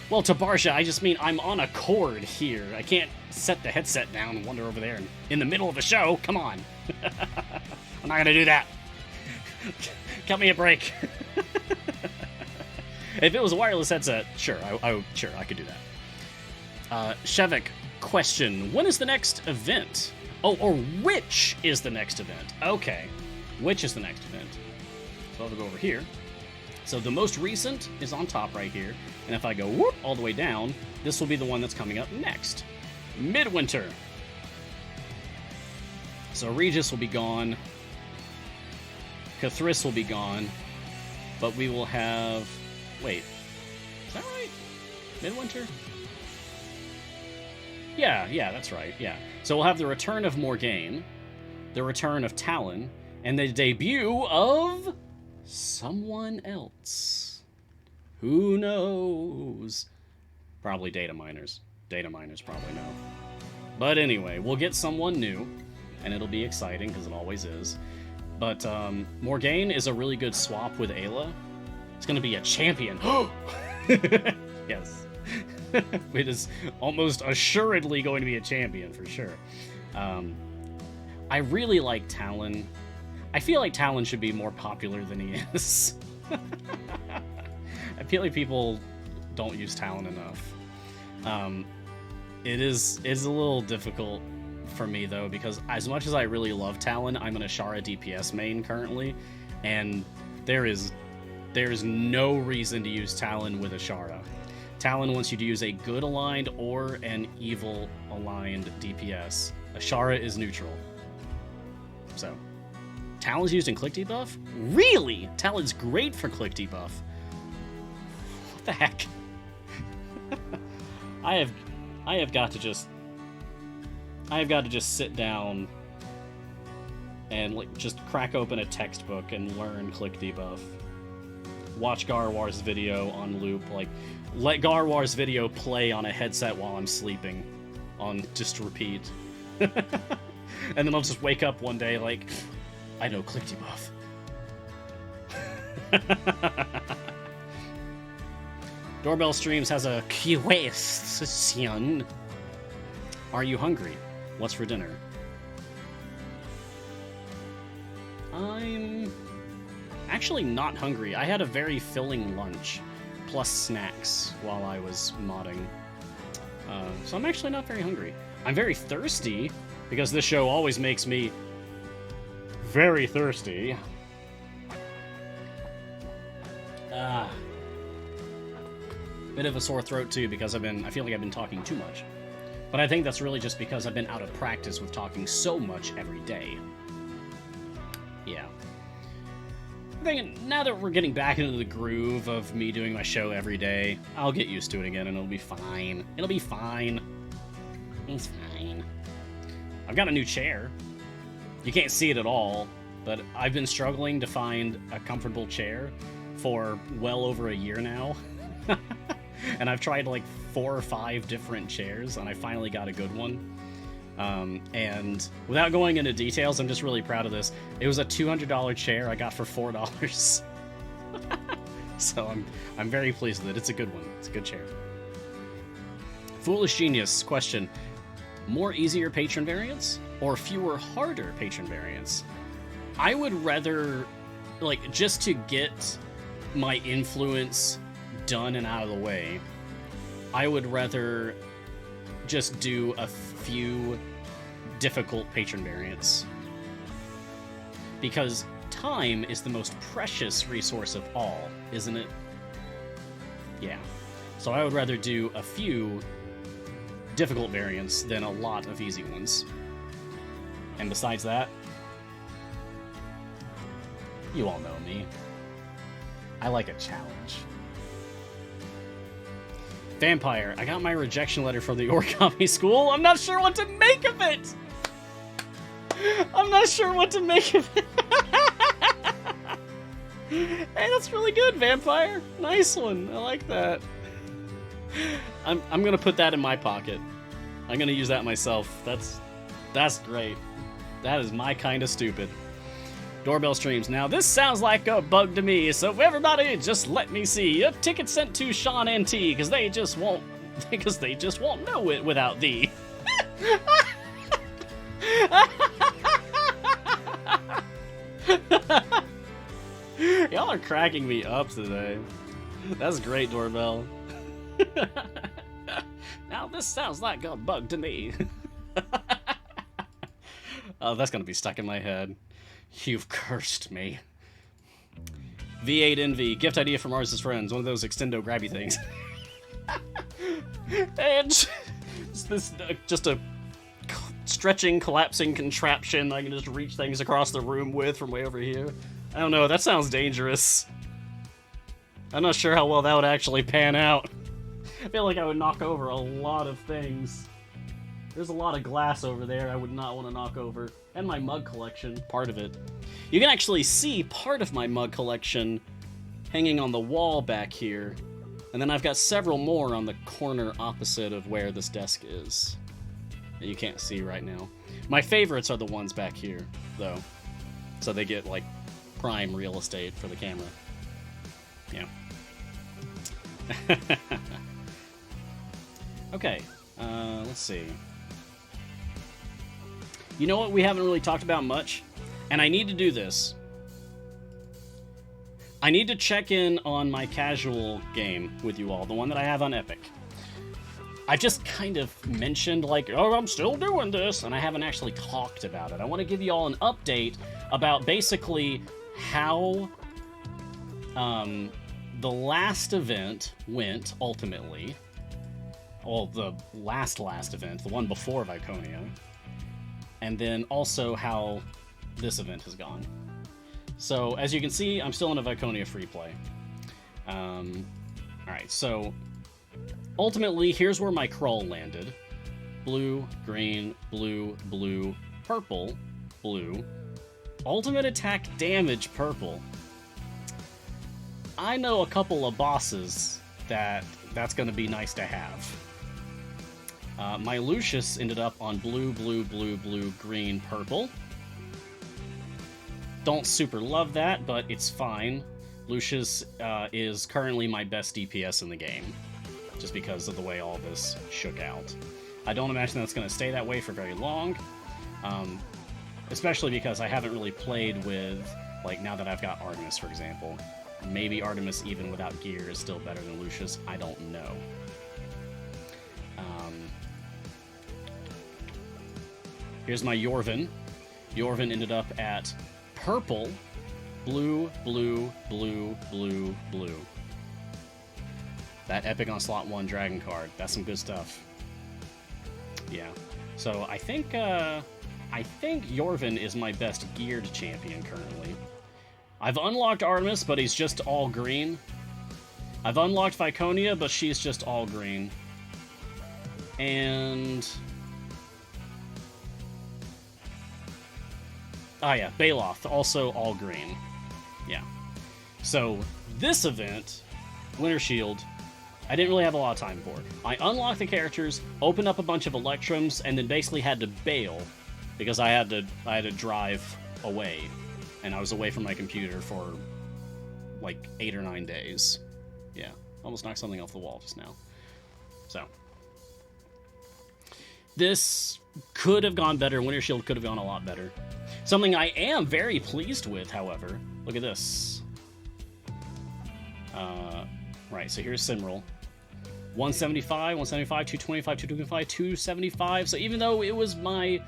Well, Tabarsha, I just mean I'm on a cord here. I can't set the headset down and wander over there in the middle of the show. Come on. I'm not going to do that. Cut me a break. If it was a wireless headset, sure, I could do that. Shevik, question, when is the next event? Oh, or which is the next event? Okay, which is the next event? So I'll go over here. So the most recent is on top right here, and if I go whoop all the way down, this will be the one that's coming up next. Midwinter. So Regis will be gone. Cathris will be gone. But we will have... Wait. Is that right? Midwinter? Yeah, that's right, yeah. So we'll have the return of Morgaine, the return of Talon, and the debut of... someone else. Who knows? Probably data miners. Data miners probably know. But anyway, we'll get someone new, and it'll be exciting, because it always is. But Morgaine is a really good swap with Ayla. It's going to be a champion. Yes. It is almost assuredly going to be a champion, for sure. I really like Talon. I feel like Talon should be more popular than he is. I feel like people don't use Talon enough. It is a little difficult for me, though, because as much as I really love Talon, I'm an Ashara DPS main currently, and there is no reason to use Talon with Ashara. Talon wants you to use a good aligned or an evil aligned DPS. Ashara is neutral. So... Talon's used in click debuff? Really? Talon's great for click debuff. What the heck? I have got to just sit down and just crack open a textbook and learn click debuff. Watch Garwar's video on loop, let Garwar's video play on a headset while I'm sleeping on just repeat. And then I'll just wake up one day I know click debuff. Doorbell Streams has a question. Are you hungry? What's for dinner? I'm actually not hungry. I had a very filling lunch, plus snacks while I was modding. So I'm actually not very hungry. I'm very thirsty, because this show always makes me very thirsty. Bit of a sore throat too because I feel like I've been talking too much. But I think that's really just because I've been out of practice with talking so much every day. Yeah. I think now that we're getting back into the groove of me doing my show every day, I'll get used to it again and it'll be fine. It'll be fine. It's fine. I've got a new chair. You can't see it at all, but I've been struggling to find a comfortable chair for well over a year now. And I've tried like 4 or 5 different chairs, and I finally got a good one. And without going into details, I'm just really proud of this. It was a $200 chair I got for $4. So I'm very pleased with it. It's a good one. It's a good chair. Foolish Genius question: more easier patron variants or fewer harder patron variants? I would rather, like, just to get my influence done and out of the way, I would rather just do a few difficult patron variants. Because time is the most precious resource of all, isn't it? Yeah. So I would rather do a few difficult variants than a lot of easy ones. And besides that, you all know me. I like a challenge. Vampire, I got my rejection letter from the origami school. I'm not sure what to make of it! I'm not sure what to make of it. Hey, that's really good, Vampire. Nice one. I like that. I'm gonna put that in my pocket. I'm gonna use that myself. That's great. That is my kind of stupid. Doorbell streams. Now, this sounds like a bug to me, so everybody just let me see. A ticket sent to Sean and T, because they just won't know it without thee. Y'all are cracking me up today. That's great, Doorbell. Now, this sounds like a bug to me. Oh, that's gonna be stuck in my head. You've cursed me. V8 Envy, gift idea from Mars' friends. One of those extendo grabby things. And just a stretching, collapsing contraption I can just reach things across the room with from way over here. I don't know, that sounds dangerous. I'm not sure how well that would actually pan out. I feel like I would knock over a lot of things. There's a lot of glass over there I would not want to knock over. And my mug collection, part of it. You can actually see part of my mug collection hanging on the wall back here. And then I've got several more on the corner opposite of where this desk is that you can't see right now. My favorites are the ones back here, though. So they get, like, prime real estate for the camera. Yeah. Okay, let's see. You know what we haven't really talked about much? And I need to do this. I need to check in on my casual game with you all, the one that I have on Epic. I just kind of mentioned, like, oh, I'm still doing this, and I haven't actually talked about it. I want to give you all an update about basically how the last event went, ultimately. Well, the last event, the one before Viconia. And then also how this event has gone. So, as you can see, I'm still in a Viconia free play. Alright, so ultimately, here's where my crawl landed. Blue, green, blue, blue, purple, blue. Ultimate attack damage, purple. I know a couple of bosses that's going to be nice to have. My Lucius ended up on blue, blue, blue, blue, green, purple. Don't super love that, but it's fine. Lucius is currently my best DPS in the game, just because of the way all this shook out. I don't imagine that's going to stay that way for very long, especially because I haven't really played with, like, now that I've got Artemis, for example. Maybe Artemis, even without gear, is still better than Lucius. I don't know. Here's my Yorvin. Yorvin ended up at purple, blue, blue, blue, blue, blue. That Epic on slot 1 Dragon card. That's some good stuff. Yeah. So I think Yorvin is my best geared champion currently. I've unlocked Artemis, but he's just all green. I've unlocked Viconia, but she's just all green. And... ah, yeah, Baloth, also all green. Yeah. So, this event, Winter Shield, I didn't really have a lot of time for. I unlocked the characters, opened up a bunch of Electrums, and then basically had to bail because I had to drive away. And I was away from my computer for like 8 or 9 days. Yeah, almost knocked something off the wall just now. So, this could have gone better. Winter Shield could have gone a lot better. Something I am very pleased with, however. Look at this. Right, so here's Simril. 175, 175, 225, 225, 275. So even though it was my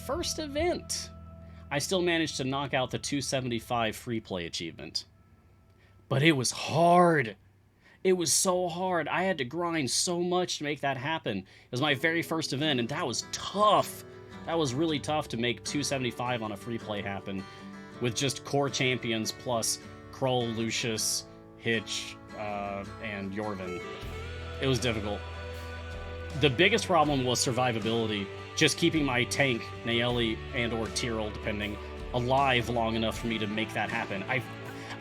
first event, I still managed to knock out the 275 free play achievement. But it was hard. It was so hard. I had to grind so much to make that happen. It was my very first event, and that was tough. That was really tough to make 275 on a free play happen with just core champions plus Kroll, Lucius, Hitch, and Yorvin. It was difficult. The biggest problem was survivability, just keeping my tank, Nayeli and or Tyrell, depending, alive long enough for me to make that happen.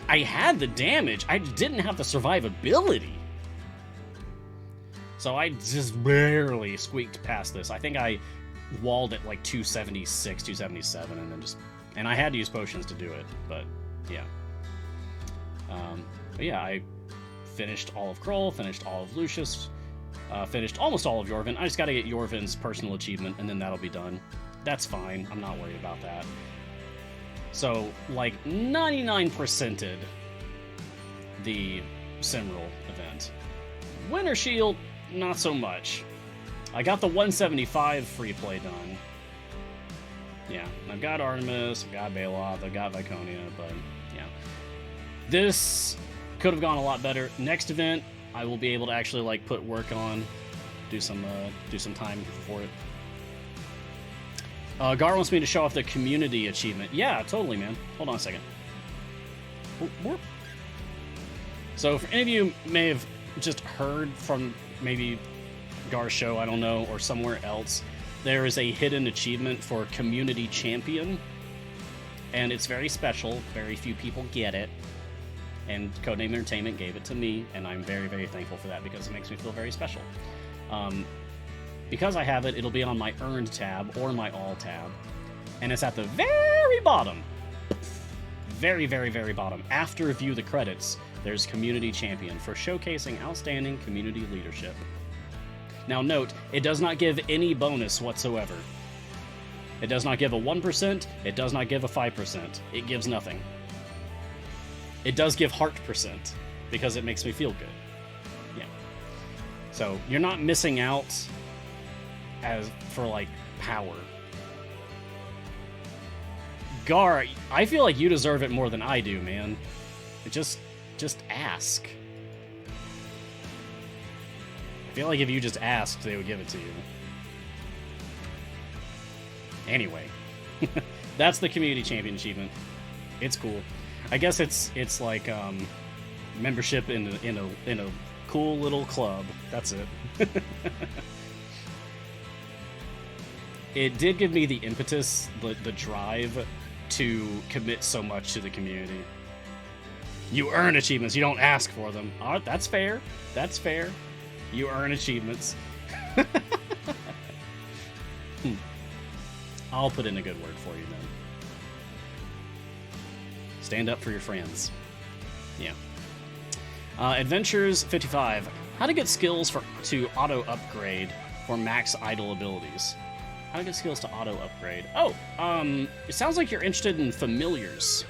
I had the damage, I didn't have the survivability. So I just barely squeaked past this. I think I walled at like 276, 277, and then and I had to use potions to do it, but yeah. But yeah, I finished all of Kroll, finished all of Lucius, finished almost all of Yorvin. I just gotta get Yorvin's personal achievement, and then that'll be done. That's fine, I'm not worried about that. So, like, 99%ed the Simril event. Winter Shield, not so much. I got the 175 free play done. Yeah, I've got Artemis, I've got Baloth, I've got Viconia, but yeah. This could have gone a lot better. Next event, I will be able to actually like put work on, do some time for it. Gar wants me to show off the community achievement. Yeah, totally, man. Hold on a second. So, for any of you may have just heard from maybe Gar's show, I don't know, or somewhere else, there is a hidden achievement for Community Champion, and it's very special. Very few people get it, and Codename Entertainment gave it to me, and I'm very, very thankful for that because it makes me feel very special. Because I have it, it'll be on my Earned tab or my All tab, and it's at the very bottom. Very, very, very bottom. After View the Credits, there's Community Champion for showcasing outstanding community leadership. Now note, it does not give any bonus whatsoever. It does not give a 1%, it does not give a 5%. It gives nothing. It does give heart percent, because it makes me feel good. Yeah. So, you're not missing out as for, like, power. Gar, I feel like you deserve it more than I do, man. Just ask. I feel like if you just asked, they would give it to you. Anyway, that's the Community Champion achievement. It's cool. I guess it's like membership in a cool little club. That's it. It did give me the impetus, the drive to commit so much to the community. You earn achievements, you don't ask for them. Oh, that's fair. That's fair. You earn achievements. I'll put in a good word for you then. Stand up for your friends. Yeah. Adventures 55. How to get skills to auto upgrade for max idle abilities. How to get skills to auto upgrade. Oh, it sounds like you're interested in familiars.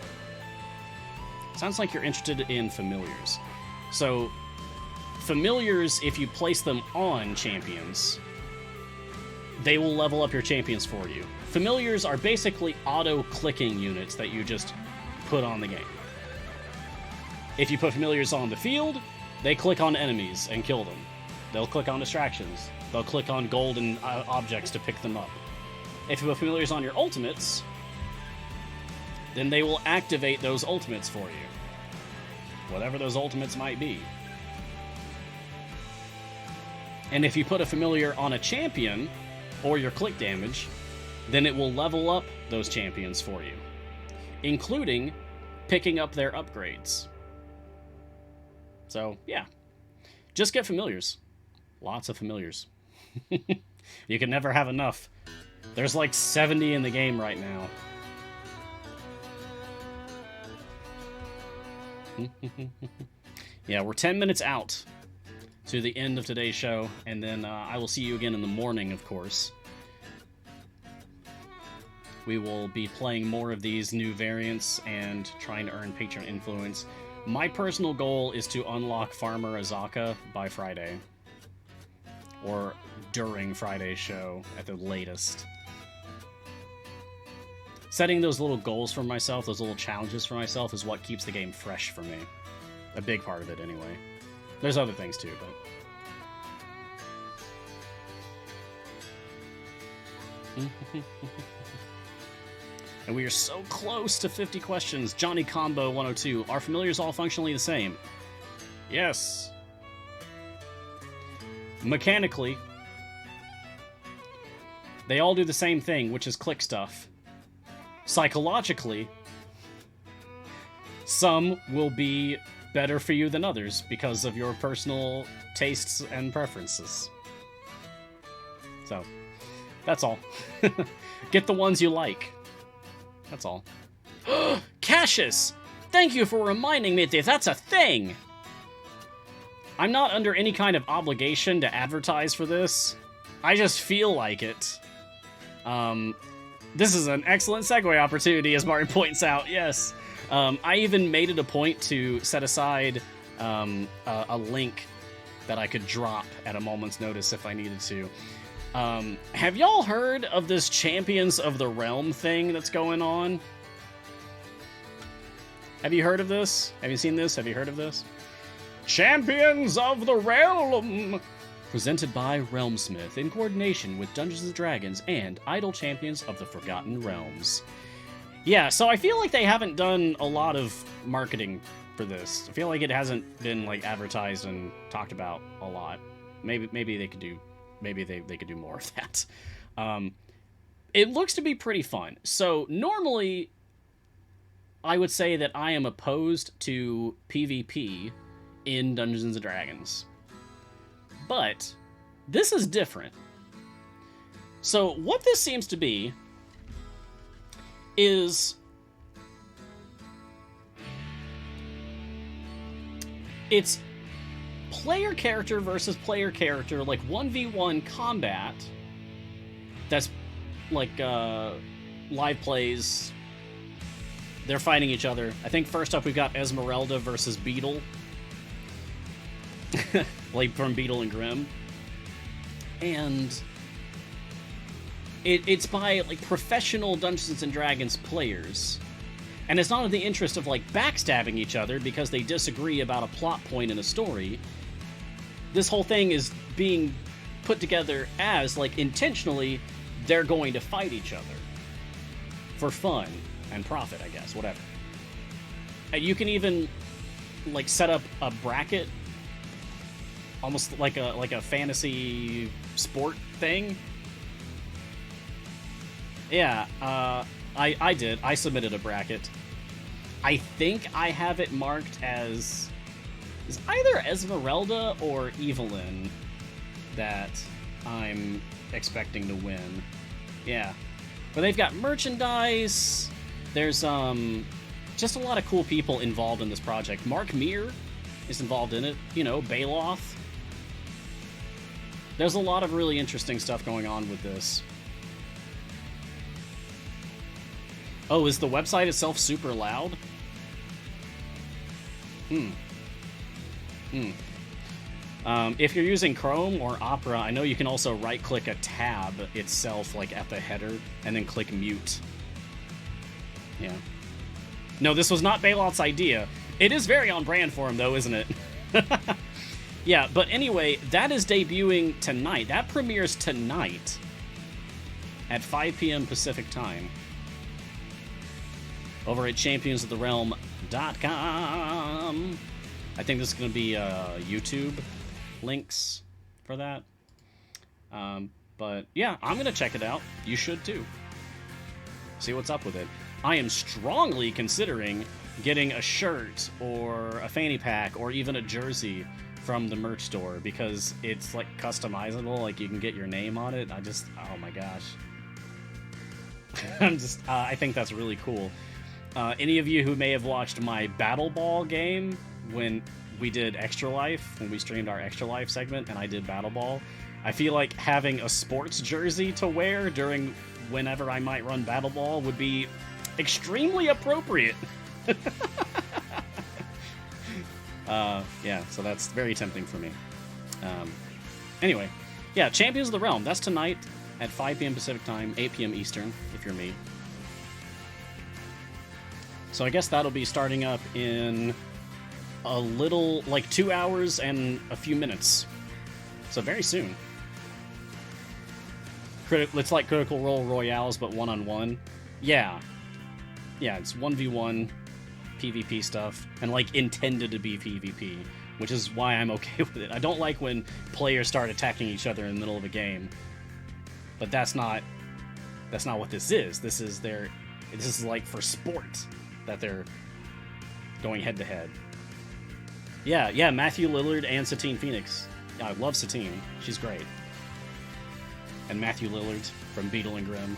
Sounds like you're interested in familiars. So, familiars, if you place them on champions, they will level up your champions for you. Familiars are basically auto-clicking units that you just put on the game. If you put familiars on the field, They click on enemies and kill them. They'll click on distractions. They'll click on golden objects to pick them up. If you have familiars on your ultimates, then they will activate those ultimates for you. Whatever those ultimates might be. And if you put a familiar on a champion, or your click damage, then it will level up those champions for you, including picking up their upgrades. So, yeah. Just get familiars. Lots of familiars. You can never have enough. There's like 70 in the game right now. Yeah, we're 10 minutes out to the end of today's show, and then I will see you again in the morning, of course. We will be playing more of these new variants and trying to earn patron influence. My personal goal is to unlock Farmer Azaka by Friday. Or during Friday's show, at the latest. Setting those little goals for myself, those little challenges for myself, is what keeps the game fresh for me. A big part of it, anyway. There's other things, too, but... And we are so close to 50 questions. Johnny Combo 102. Are familiars all functionally the same? Yes. Mechanically, they all do the same thing, which is click stuff. Psychologically, some will be better for you than others because of your personal tastes and preferences. So, that's all. Get the ones you like. That's all. Cassius! Thank you for reminding me that that's a thing! I'm not under any kind of obligation to advertise for this. I just feel like it. This is an excellent segue opportunity, as Martin points out, yes. I even made it a point to set aside a link that I could drop at a moment's notice if I needed to. Have y'all heard of this Champions of the Realm thing that's going on? Have you heard of this? Have you seen this? Have you heard of this? Champions of the Realm! Presented by Realmsmith in coordination with Dungeons & Dragons and Idle Champions of the Forgotten Realms. Yeah, so I feel like they haven't done a lot of marketing for this. I feel like it hasn't been like advertised and talked about a lot. Maybe they could do they could do more of that. It looks to be pretty fun. So normally I would say that I am opposed to PvP in Dungeons & Dragons. But this is different. So what this seems to be is it's player character versus player character, like 1v1 combat. That's like live plays. They're fighting each other. I think first up we've got Esmeralda versus Beetle. Like from Beetle and Grimm. And it's by like professional Dungeons & Dragons players. And it's not in the interest of like backstabbing each other because they disagree about a plot point in a story. This whole thing is being put together as like intentionally they're going to fight each other. For fun and profit, I guess, whatever. And you can even like set up a bracket, almost like a fantasy sport thing. Yeah, I did. I submitted a bracket. I think I have it marked as is either Esmeralda or Evelyn that I'm expecting to win. Yeah. But they've got merchandise. There's just a lot of cool people involved in this project. Mark Meir is involved in it. You know, Baloth. There's a lot of really interesting stuff going on with this. Oh, is the website itself super loud? If you're using Chrome or Opera, I know you can also right-click a tab itself, like at the header, and then click mute. Yeah. No, this was not Baloth's idea. It is very on brand for him, though, isn't it? Yeah, but anyway, that is debuting tonight. That premieres tonight at 5 p.m. Pacific time over at championsoftherealm.com. I think this is going to be YouTube links for that. But yeah, I'm going to check it out. You should too. See what's up with it. I am strongly considering getting a shirt or a fanny pack or even a jersey from the merch store because it's like customizable, like you can get your name on it. Oh my gosh. I think that's really cool. Any of you who may have watched my Battle Ball game when we did Extra Life, when we streamed our Extra Life segment and I did Battle Ball, I feel like having a sports jersey to wear during whenever I might run Battle Ball would be extremely appropriate. Yeah, so that's very tempting for me. Anyway, yeah, Champions of the Realm, that's tonight at 5 p.m. Pacific time, 8 p.m. Eastern, if you're me. So I guess that'll be starting up in a little, like 2 hours and a few minutes. So very soon. It's like Critical Role Royales, but one-on-one. Yeah. Yeah, it's 1v1 PvP stuff, and like intended to be PvP, which is why I'm okay with it. I don't like when players start attacking each other in the middle of a game. But that's not what this is. This is like for sport that they're going head to head. Yeah, Matthew Lillard and Satine Phoenix. Yeah, I love Satine. She's great. And Matthew Lillard from Beetle and Grimm.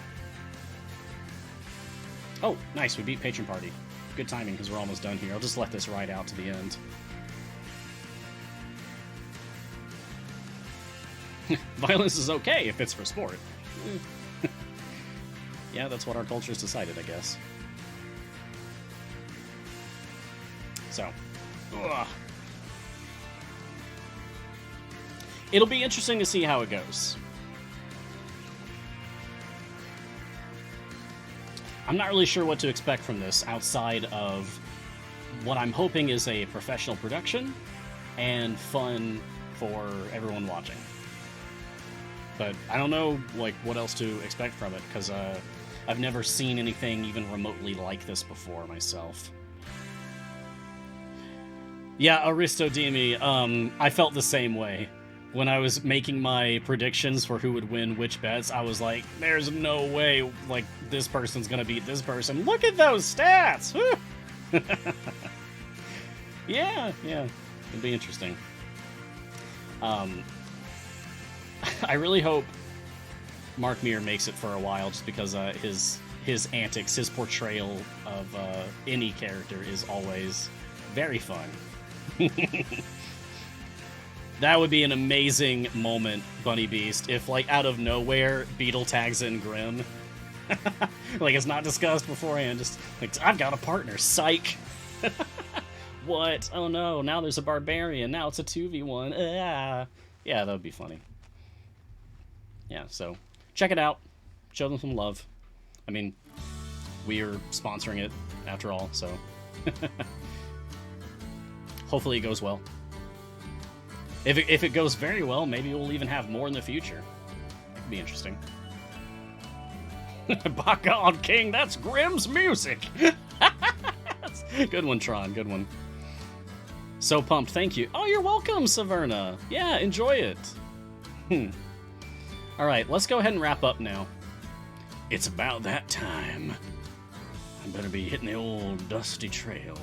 Oh, nice. We beat Patron Party. Good timing because we're almost done here. I'll just let this ride out to the end. Violence is okay if it's for sport. Yeah, that's what our culture's decided, I guess. So, ugh. It'll be interesting to see how it goes. I'm not really sure what to expect from this outside of what I'm hoping is a professional production and fun for everyone watching. But I don't know like what else to expect from it because I've never seen anything even remotely like this before myself. Yeah, Aristodemi, I felt the same way. When I was making my predictions for who would win which bets, I was like, there's no way, like, this person's gonna beat this person. Look at those stats! Yeah, it'd be interesting. I really hope Mark Meer makes it for a while, just because his antics, his portrayal of any character is always very fun. That would be an amazing moment, Bunny Beast, if, like, out of nowhere, Beetle tags in Grimm. Like, it's not discussed beforehand, just, like, I've got a partner, psych! What? Oh no, now there's a barbarian, now it's a 2v1, ah! Yeah, that would be funny. Yeah, so, check it out, show them some love. I mean, we're sponsoring it, after all, so... Hopefully it goes well. If it goes very well, maybe we'll even have more in the future. That could be interesting. By God, King, that's Grimm's music! Good one, Tron, good one. So pumped, thank you. Oh, you're welcome, Saverna. Yeah, enjoy it. Alright, let's go ahead and wrap up now. It's about that time. I better be hitting the old dusty trail.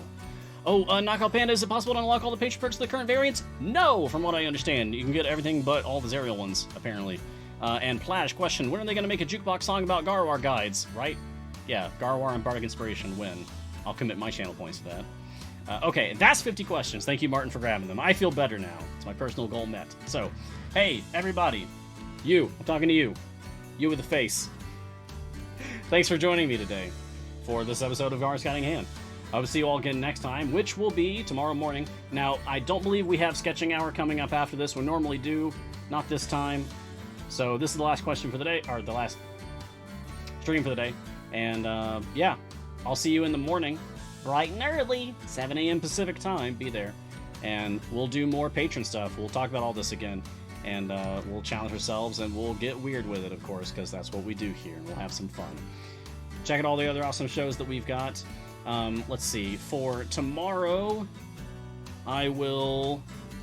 Oh, Knockout Panda, is it possible to unlock all the Patron Perks of the current variants? No, from what I understand. You can get everything but all the Zerial ones, apparently. And Plash, question, when are they going to make a jukebox song about Garwar guides, right? Yeah, Garwar and Bardic Inspiration, when? I'll commit my channel points to that. Okay, that's 50 questions. Thank you, Martin, for grabbing them. I feel better now. It's my personal goal met. So, hey, everybody. You. I'm talking to you. You with the face. Thanks for joining me today for this episode of Gar's Guiding Hand. I will see you all again next time, which will be tomorrow morning. Now, I don't believe we have Sketching Hour coming up after this. We normally do. Not this time. So this is the last question for the day, or the last stream for the day. And, yeah, I'll see you in the morning, bright and early, 7 a.m. Pacific time. Be there. and we'll do more patron stuff. We'll talk about all this again, and we'll challenge ourselves, and we'll get weird with it, of course, because that's what we do here, and we'll have some fun. Check out all the other awesome shows that we've got. Let's see. For tomorrow, I will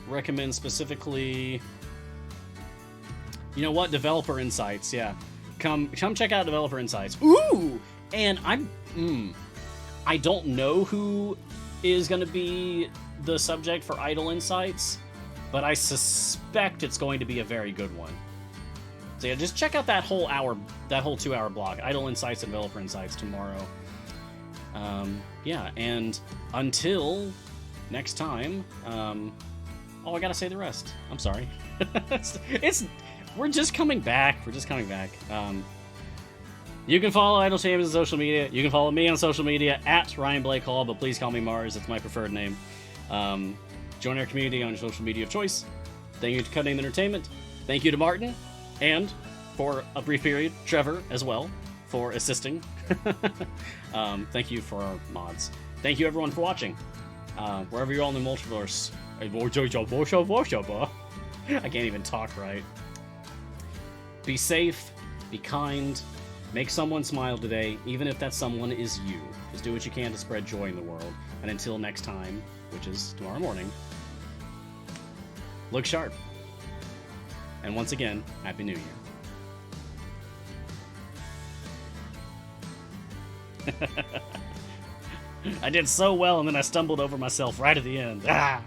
recommend specifically... You know what? Developer Insights, yeah. Come check out Developer Insights. Ooh! And I don't know who is going to be the subject for Idle Insights, but I suspect it's going to be a very good one. So yeah, just check out that whole 2-hour block, Idle Insights and Developer Insights tomorrow. Yeah, and until next time, oh, I gotta say the rest. I'm sorry. We're just coming back. You can follow Idle Champions on social media. You can follow me on social media at Ryan Blake Hall, but please call me Mars. It's my preferred name. Join our community on your social media of choice. Thank you to Cutting Entertainment. Thank you to Martin. And, for a brief period, Trevor as well, for assisting. Thank you for our mods. Thank you everyone for watching. Wherever you're all in the multiverse. I can't even talk right. Be safe, be kind, make someone smile today, even if that someone is you. Just do what you can to spread joy in the world. And until next time, which is tomorrow morning, look sharp. And once again, Happy New Year. I did so well, and then I stumbled over myself right at the end. Ah!